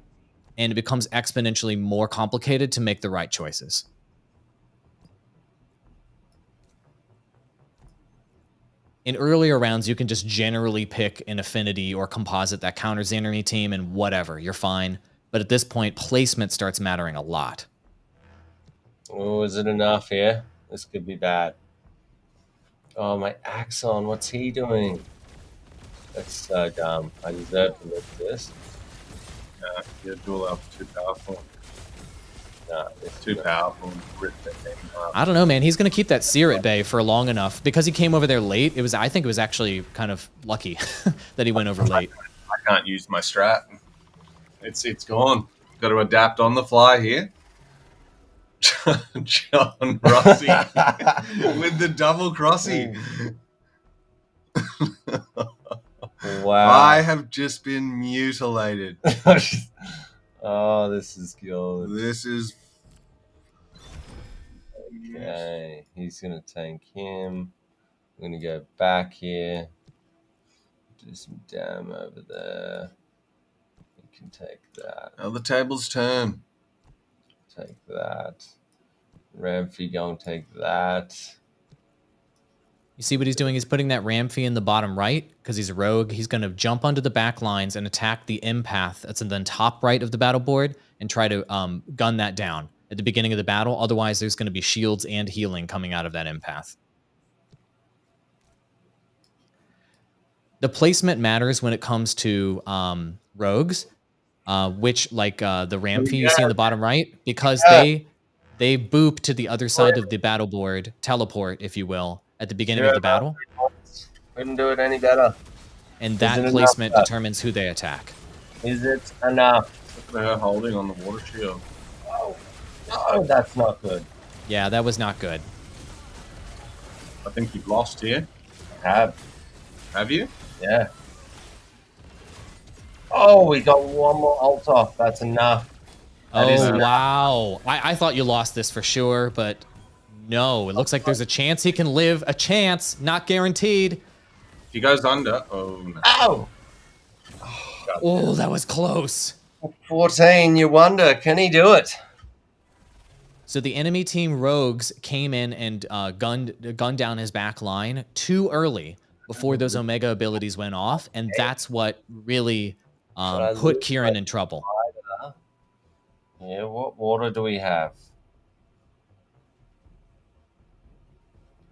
and it becomes exponentially more complicated to make the right choices. In earlier rounds, you can just generally pick an affinity or composite that counters the enemy team and whatever, you're fine. But at this point, placement starts mattering a lot. Oh, is it enough here? This could be bad. Oh, my Axon, what's he doing? That's so dumb. I deserve to live this. Nah, your dual elf's too powerful. No, It's too powerful. Rip that thing up. I don't know, man. He's going to keep that seer at bay for long enough. Because he came over there late, I think it was actually kind of lucky that he went over late. I can't use my strat. It's gone. Got to adapt on the fly here. John Rossi with the double crossy. Wow. I have just been mutilated. Oh, this is good. This is Okay, he's going to tank him. I'm going to go back here. Do some dam over there. You can take that. Oh, the tables turn. Take that. Ramfy, go and take that. You see what he's doing? He's putting that Ramfy in the bottom right because he's a rogue. He's going to jump onto the back lines and attack the empath that's in the top right of the battle board and try to gun that down at the beginning of the battle. Otherwise, there's going to be shields and healing coming out of that empath. The placement matters when it comes to rogues, which like the Ramfy you see in the bottom right, because they boop to the other side of the battle board, teleport, if you will, at the beginning of the battle. Couldn't do it any better. And that placement determines who they attack. Is it enough? Look at her holding on the water shield. Oh, that's not good. Yeah, that was not good. I think you've lost here. Have you? Yeah. Oh, we got one more ult off. That's enough. Oh, wow. I thought you lost this for sure, but no. It looks like there's a chance he can live. A chance, not guaranteed. If he goes under, oh no. Ow! Oh, that was close. 14, you wonder, can he do it? So the enemy team rogues came in and gunned down his back line too early before those Omega abilities went off, and that's what really put Kieran in trouble. Yeah, what water do we have?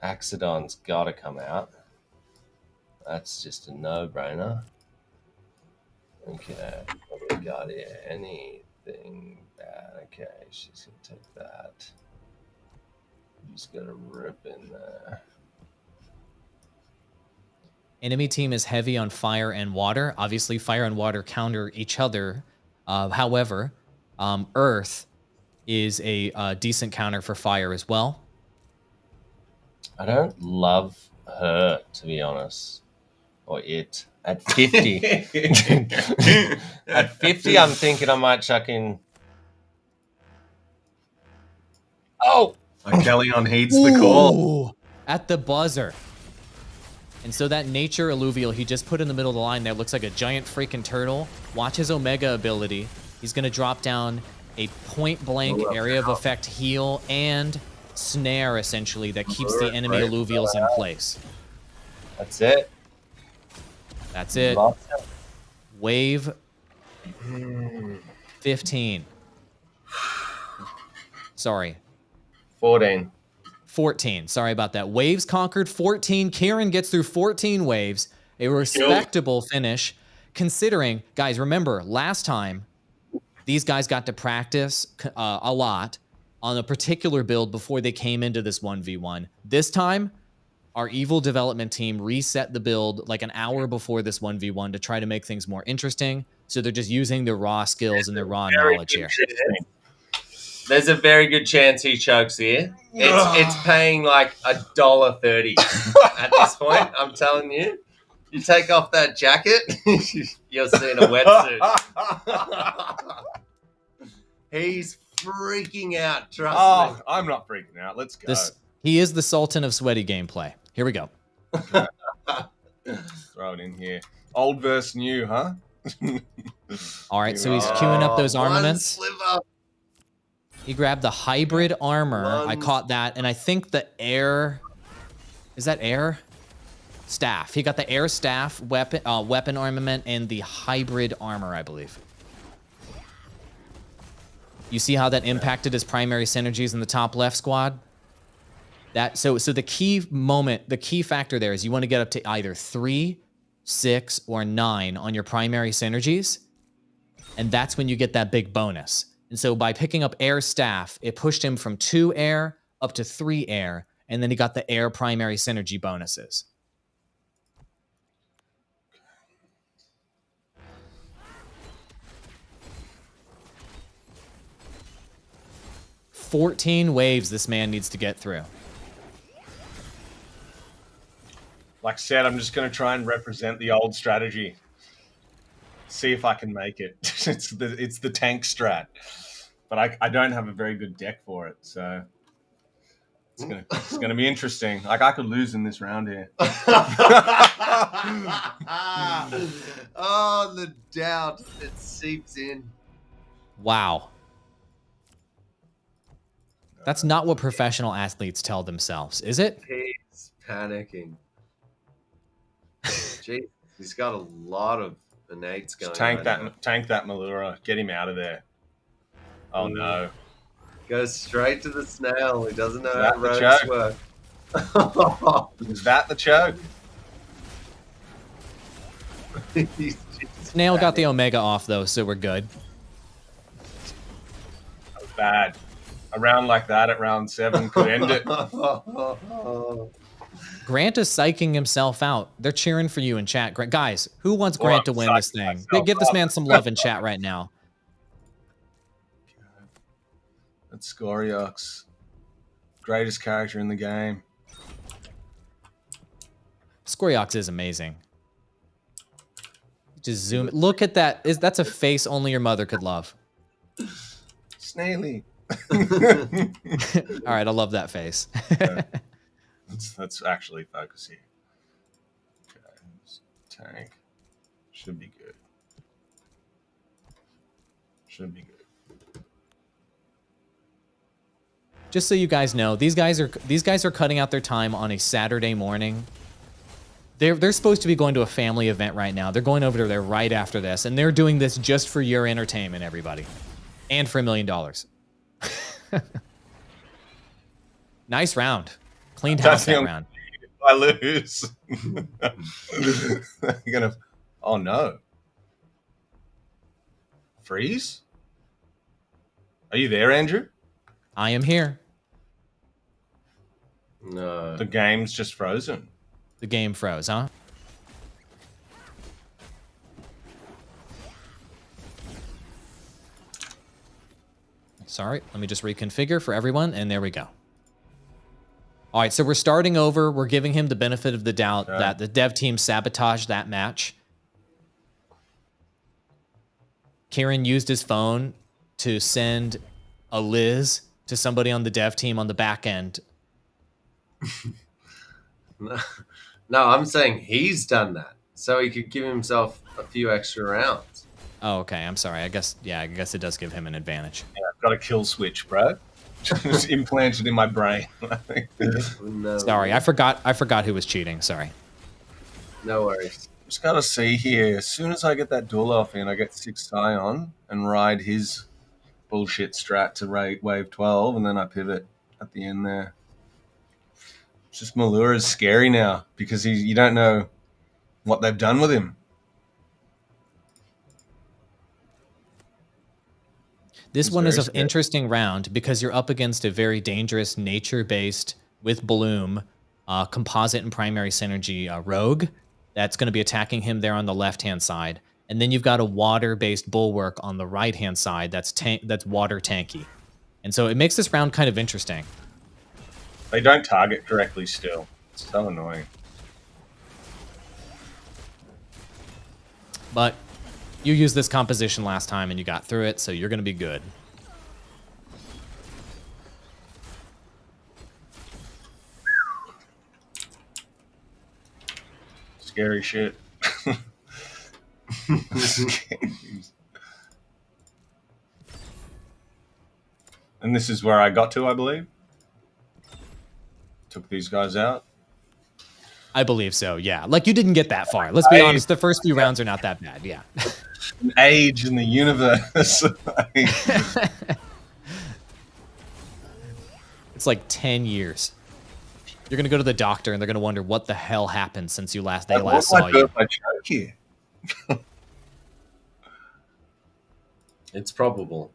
Axodon's got to come out. That's just a no-brainer. Okay, what do we got here? Anything bad? Okay, she's going to take that. Just got to rip in there. Enemy team is heavy on fire and water. Obviously, fire and water counter each other. However, Earth is a decent counter for fire as well. I don't love her, to be honest. Or it. At 50. At 50, I'm thinking I might chuck in... Oh! Kellyon heeds the call. Ooh, at the buzzer. And so that nature alluvial he just put in the middle of the line there looks like a giant freaking turtle. Watch his Omega ability. He's going to drop down a point-blank area of effect heal and snare, essentially, that keeps the enemy alluvials in place. That's it. That's it. Wave 15. Sorry. 14. Sorry about that. Waves conquered 14. Kieran gets through 14 waves. A respectable finish, considering, guys, remember, last time, these guys got to practice a lot on a particular build before they came into this 1v1. This time, our evil development team reset the build like an hour before this 1v1 to try to make things more interesting. So they're just using their raw skills and their raw knowledge here. There's a very good chance he chokes here. It's paying like $1.30 at this point. I'm telling you. You take off that jacket, you're seeing a wetsuit. He's freaking out. Trust me. I'm not freaking out. Let's go. He is the Sultan of sweaty gameplay. Here we go. Throw it in here. Old versus new, huh? All right, so he's queuing up those armaments. One sliver. He grabbed the hybrid armor. I caught that, and I think the air... Is that air? Staff. He got the air staff, weapon armament, and the hybrid armor, I believe. You see how that impacted his primary synergies in the top left squad? So the key factor there is you want to get up to either 3, 6, or 9 on your primary synergies, and that's when you get that big bonus. And so by picking up air staff, it pushed him from 2 air up to 3 air, and then he got the air primary synergy bonuses. "14 waves this man needs to get through." Like I said, I'm just going to try and represent the old strategy. See if I can make it. It's the tank strat. But I don't have a very good deck for it, so It's gonna be interesting. Like, I could lose in this round here. Oh, the doubt. It seeps in. Wow. That's not what professional athletes tell themselves, is it? He's panicking. Gee, he's got a lot of innates going Tank on. Tank that Malura. Get him out of there. Oh no. Goes straight to the snail. He doesn't know Is how that the rogues choke? work. Is that the choke? He's just Snail got the Omega off, though, so we're good. That was bad. A round like that at round 7 could end it. Grant is psyching himself out. They're cheering for you in chat. Guys, who wants Grant to win this thing? Give this man some love in chat right now. That's Scoriox. Greatest character in the game. Scoriox is amazing. Just zoom. Look at that. That's a face only your mother could love. Snaily. All right, I love that face. Let's actually focus here. Okay, tank. Should be good. Should be good. Just so you guys know, these guys are cutting out their time on a Saturday morning. They're supposed to be going to a family event right now. They're going over there right after this, and they're doing this just for your entertainment, everybody, and for $1 million. Nice round, cleaned house that round. If I lose, I'm gonna. Oh no! Freeze? Are you there, Andrew? I am here. No. The game's just frozen. The game froze, huh? Sorry, let me just reconfigure for everyone, and there we go. All right, so we're starting over. We're giving him the benefit of the doubt that the dev team sabotaged that match. Kieran used his phone to send a Liz to somebody on the dev team on the back end. No, I'm saying he's done that so he could give himself a few extra rounds. Oh, okay. I'm sorry. I guess it does give him an advantage. Yeah, I've got a kill switch, bro. Just implanted in my brain. No, Sorry, I forgot who was cheating. Sorry. No worries. Just gotta see here. As soon as I get that duel off in, I get 6 Scion and ride his bullshit strat to wave 12, and then I pivot at the end there. It's just Malura is scary now because you don't know what they've done with him. This one is an interesting round because you're up against a very dangerous nature-based, with Bloom, composite and primary synergy rogue that's going to be attacking him there on the left-hand side. And then you've got a water-based bulwark on the right-hand side that's water tanky. And so it makes this round kind of interesting. They don't target directly still. It's so annoying. But you used this composition last time and you got through it, so you're going to be good. Scary shit. And this is where I got to, I believe. Took these guys out. I believe so, yeah. Like, you didn't get that far. Let's be honest, the first few rounds are not that bad, yeah. An age in the universe. It's like 10 years. You're going to go to the doctor and they're going to wonder what the hell happened since they last saw you. I choke here. It's probable.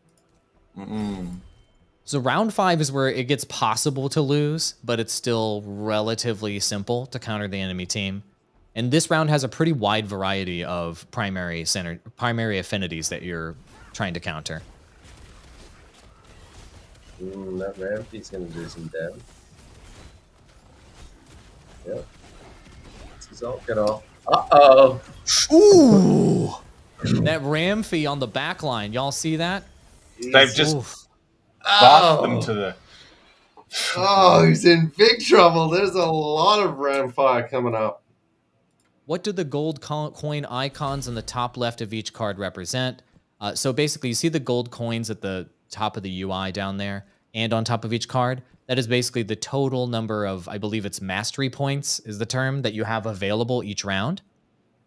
So round 5 is where it gets possible to lose, but it's still relatively simple to counter the enemy team. And this round has a pretty wide variety of primary affinities that you're trying to counter. That Rampy's going to do some damage. Yep. This is all get off. Uh-oh. Ooh! That Ramfy on the back line. Y'all see that? They've just buffed them to the... Oh, he's in big trouble. There's a lot of round fire coming up. What do the gold coin icons on the top left of each card represent? So basically, you see the gold coins at the top of the UI down there and on top of each card. That is basically the total number of, I believe it's mastery points is the term, that you have available each round.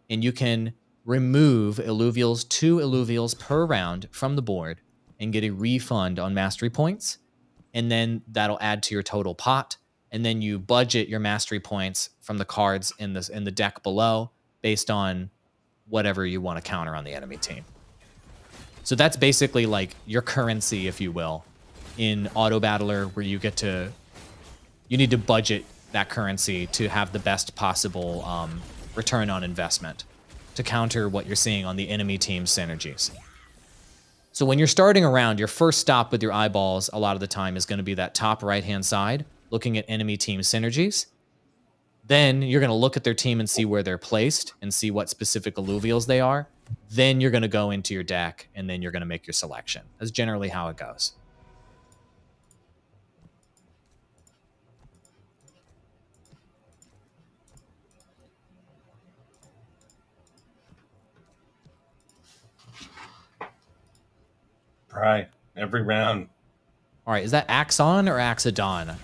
And you can remove Illuvials, 2 Illuvials per round from the board and get a refund on mastery points. And then that'll add to your total pot. And then you budget your mastery points from the cards in the deck below based on whatever you want to counter on the enemy team. So that's basically like your currency, if you will, in Autobattler, where you need to budget that currency to have the best possible return on investment to counter what you're seeing on the enemy team's synergies. So when you're starting a round, your first stop with your eyeballs a lot of the time is going to be that top right-hand side, looking at enemy team synergies. Then you're going to look at their team and see where they're placed and see what specific Illuvials they are. Then you're going to go into your deck, and then you're going to make your selection. That's generally how it goes. Right. Every round. All right, is that Axon or Axodon?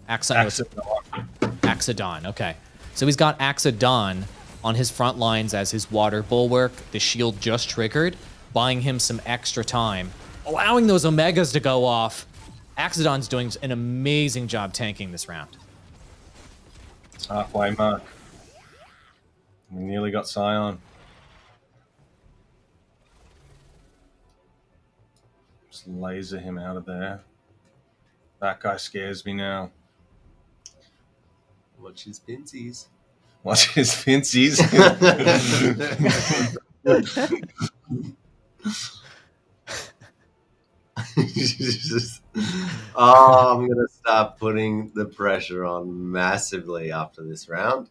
Axodon, okay. So he's got Axodon on his front lines as his water bulwark. The shield just triggered, buying him some extra time, allowing those Omegas to go off. Axodon's doing an amazing job tanking this round. Halfway mark. We nearly got Scion. Just laser him out of there. That guy scares me now. Watch his pinsies. Watch his finsies. I'm going to start putting the pressure on massively after this round.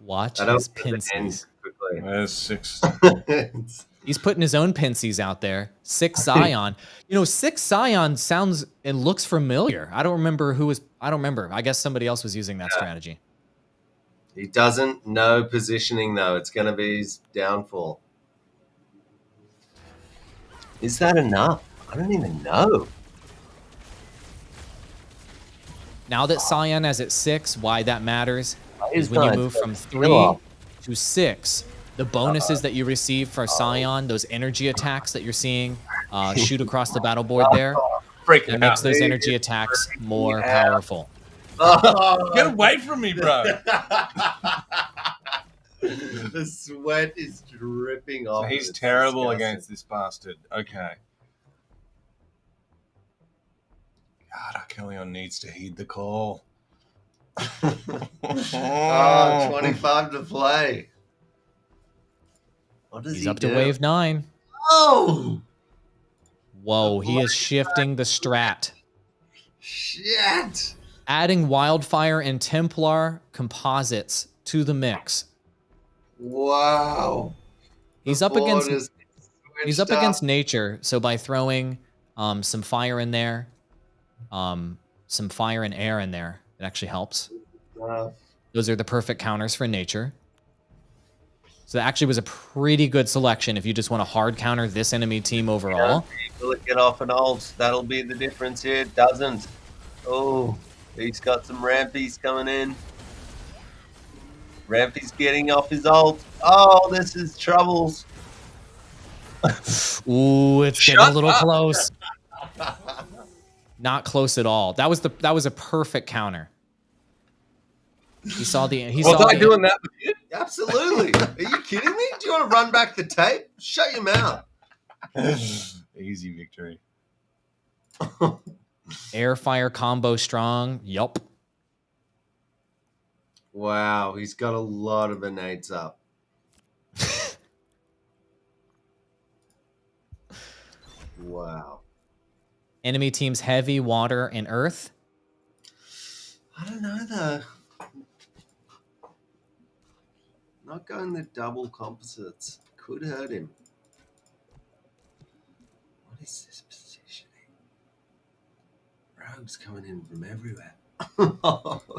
Watch I don't his want it to end pinsies. quickly. There's 6. He's putting his own pinsies out there. 6 Scion. 6 Scion sounds and looks familiar. I don't remember. I guess somebody else was using that strategy. He doesn't know positioning, though. It's going to be his downfall. Is that enough? I don't even know. Now that Scion is at 6, why that matters is when you move from 3 to 6, the bonuses that you receive for Scion, those energy attacks that you're seeing shoot across the battle board there, it makes those energy attacks more powerful. Get away from me, bro. The sweat is dripping off. So he's terrible against this bastard. Okay. God, Archelion needs to heed the call. 25 to play. What does He's he up do? to wave 9. Oh! Whoa, he is shifting the strat. Shit! Adding Wildfire and Templar composites to the mix. Wow. He's up against nature, so by throwing some fire in there, some fire and air in there, it actually helps. Those are the perfect counters for nature. So that actually was a pretty good selection if you just want to hard counter this enemy team overall. Will it get off an ult? That'll be the difference here. It doesn't. Oh, he's got some rampies coming in. Rampy's getting off his ult. Oh, this is troubles. Ooh, it's getting a little close. Not close at all. That was a perfect counter. Was I doing that with you? Absolutely. Are you kidding me? Do you want to run back the tape? Shut your mouth. Easy victory. Air fire combo strong. Yup. Wow, he's got a lot of innate up. Wow. Enemy team's heavy, water, and earth. I don't know though. Not going the double composites could hurt him. What is this positioning? rogues coming in from everywhere.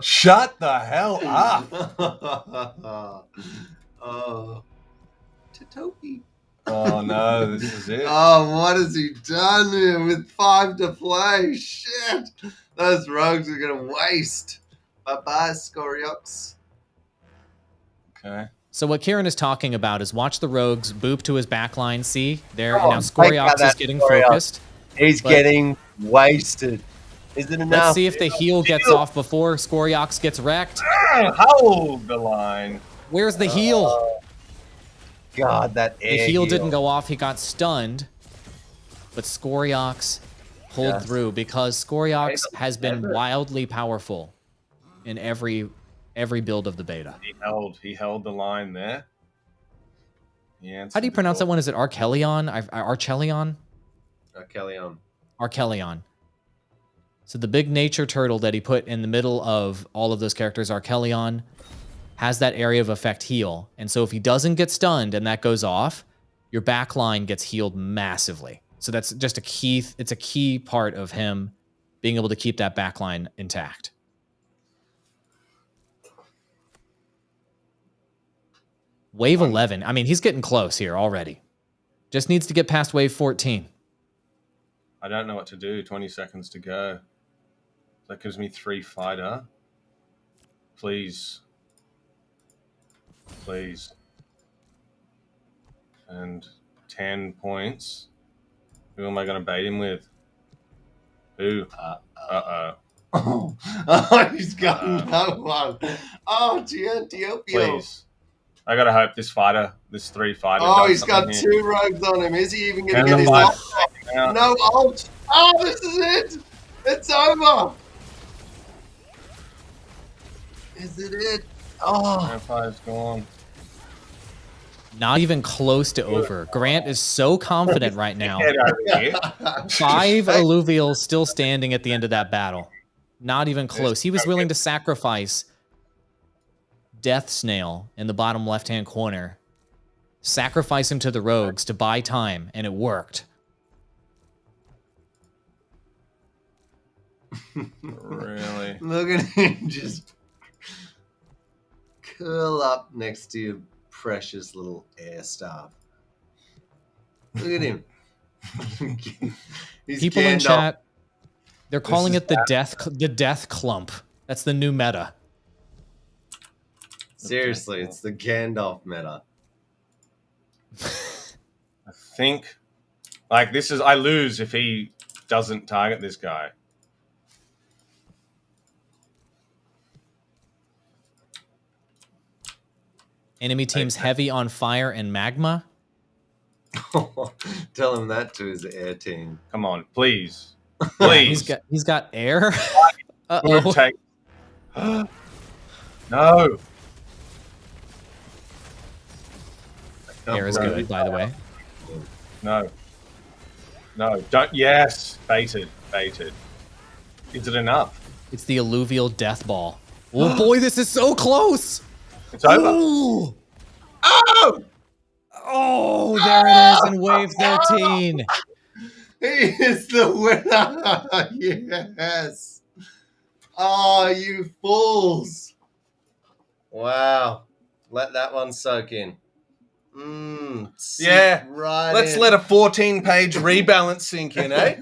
Shut the hell up. Oh, Tatoki. Oh no, this is it. Oh, what has he done here with 5 to play? Shit. Those rogues are going to waste. Bye-bye, Scoriox. Okay. So what Kieran is talking about is watch the rogues boop to his backline. See, there Come now on, take out Scoriox is that getting Scoriox. focused. He's But- getting wasted. Is it enough? Let's see if the heal gets off before Scoriox gets wrecked. Hold the line. Where's the heal? God, that The air heal didn't go off. He got stunned. But Scoriox pulled Yes. through because Scoriox has been wildly powerful in every build of the beta. He held the line there. How do you pronounce that one? Is it Archelion? Archelion? Kellyanne. Archelion. So the big nature turtle that he put in the middle of all of those characters, Archelion, has that area of effect heal. And so if he doesn't get stunned and that goes off, your backline gets healed massively. So that's just it's a key part of him being able to keep that backline intact. Wave 11. I mean, he's getting close here already. Just needs to get past wave 14. I don't know what to do. 20 seconds to go. That gives me 3 fighter. Please. Please. And 10 points. Who am I going to bait him with? Who? Uh-oh. Oh, he's got no one. Oh, Giantiopio. Please. I got to hope this 3 fighter. Oh, does he's got something here. 2 rogues on him. Is he even going Can to get the his fight- ult? Yeah. No ult. Oh, this is it. It's over. Is it it? Oh. Vampire's gone. Not even close to over. Grant is so confident right now. Get over here. 5 alluvials still standing at the end of that battle. Not even close. He was willing to sacrifice Death Snail in the bottom left-hand corner. Sacrifice him to the rogues to buy time, and it worked. Really? Look at him just curl up next to your precious little air staff. Look at him. He's People in Gandalf. chat, they're calling it the death clump. That's the new meta. Seriously, it's the Gandalf meta. I think, like, this is, I lose if he doesn't target this guy. Enemy team's heavy on fire and magma. Tell him that to his air team. Come on, please. Please. He's got air. Move, take. No. Air is good, by the way. No. No. Don't. Yes. Baited. Baited. Is it enough? It's the alluvial death ball. Oh boy, this is so close. It's over. Ooh. Oh! Oh, there it is in wave 13. He is the winner! Yes! Oh, you fools! Wow. Let that one soak in. Yeah. Right Let's in. let a 14-page rebalance sink in, eh?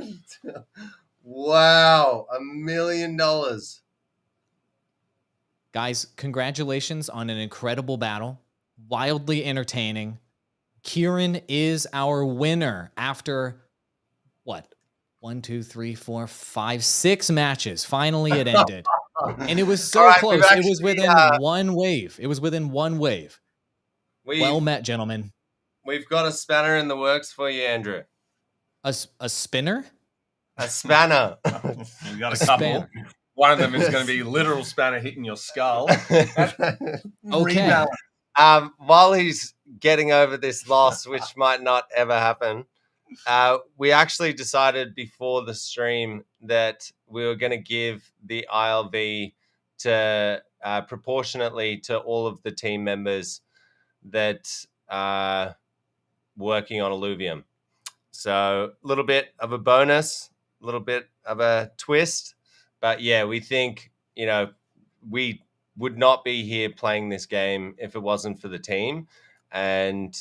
Wow. $1 million. Guys, congratulations on an incredible battle. Wildly entertaining. Kieran is our winner after, what? 1, 2, 3, 4, 5, 6 matches. Finally, it ended. And it was so All right, close. we've It was actually, within one wave. It was within one wave. Well met, gentlemen. We've got a spanner in the works for you, Andrew. A spinner? A spanner. We've got a A couple. spanner. One of them is going to be literal spanner hitting your skull. Okay. Rebalance. While he's getting over this loss, which might not ever happen, we actually decided before the stream that we were going to give the ILV to proportionately to all of the team members that are working on Illuvium. So a little bit of a bonus, a little bit of a twist. But yeah, we think, we would not be here playing this game if it wasn't for the team. And,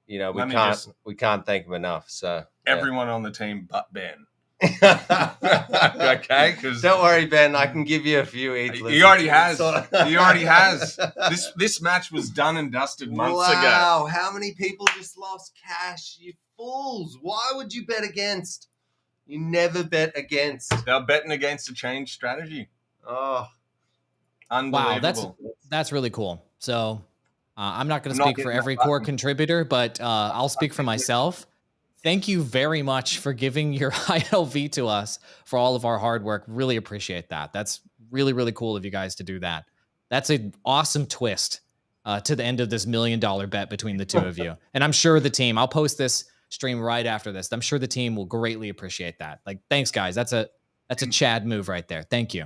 we can't thank them enough. So everyone on the team but Ben. Okay, because don't worry, Ben. I can give you a few eats. He already has. He already has. This match was done and dusted months ago. Wow, how many people just lost cash? You fools! Why would you bet against? You never bet against. They're betting against a change strategy. Oh, unbelievable! Wow, that's really cool. So I'm not going to speak for every core contributor, but I'll speak for myself. Thank you very much for giving your ILV to us for all of our hard work. Really appreciate that. That's really, really cool of you guys to do that. That's an awesome twist to the end of this $1 million bet between the two of you. And I'm sure the team, I'll post this stream right after this. I'm sure the team will greatly appreciate that. Like, thanks guys. That's a Chad move right there. Thank you.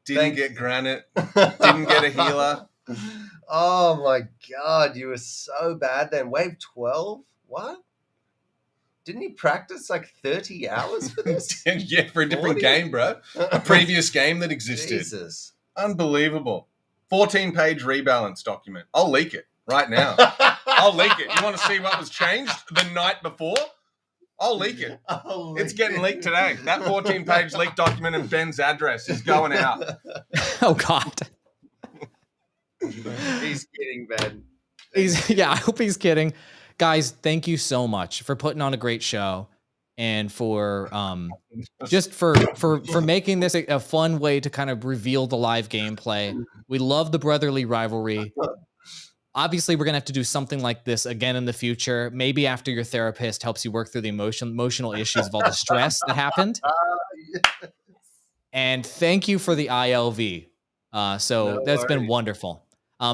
Didn't get Granite. Didn't get a healer. Oh my God. You were so bad then. Wave 12? What? Didn't he practice like 30 hours for this? Yeah, for a different game, bro. A previous game that existed. Jesus. Unbelievable. 14-page rebalance document. I'll leak it right now. I'll leak it. You want to see what was changed the night before? I'll leak it. It's getting leaked today. That 14-page leak document and Ben's address is going out. Oh, God. He's kidding, Ben. I hope he's kidding. Guys, thank you so much for putting on a great show and for just for making this a fun way to kind of reveal the live gameplay. We love the brotherly rivalry. Obviously, we're going to have to do something like this again in the future, maybe after your therapist helps you work through the emotional issues of all the stress that happened. Yes. And thank you for the ILV. That's been wonderful.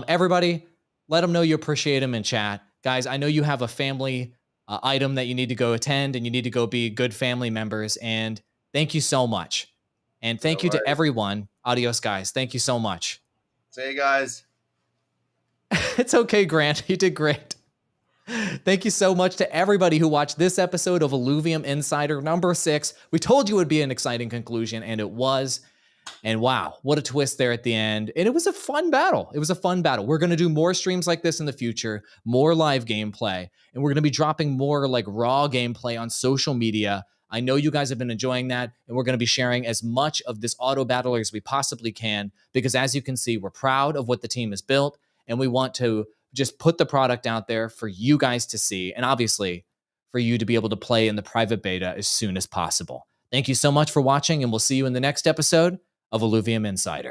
Everybody, let them know you appreciate them in chat. Guys, I know you have a family item that you need to go attend and you need to go be good family members. And thank you so much. And thank you to everyone. Adios, guys. Thank you so much. See you guys. It's okay, Grant. You did great. Thank you so much to everybody who watched this episode of Illuvium Insider number 6. We told you it would be an exciting conclusion, and it was. And wow, what a twist there at the end. And it was a fun battle. We're going to do more streams like this in the future, more live gameplay, and we're going to be dropping more like raw gameplay on social media. I know you guys have been enjoying that, and we're going to be sharing as much of this auto battler as we possibly can, because as you can see, we're proud of what the team has built, and we want to just put the product out there for you guys to see, and obviously for you to be able to play in the private beta as soon as possible. Thank you so much for watching, and we'll see you in the next episode of Illuvium Insider.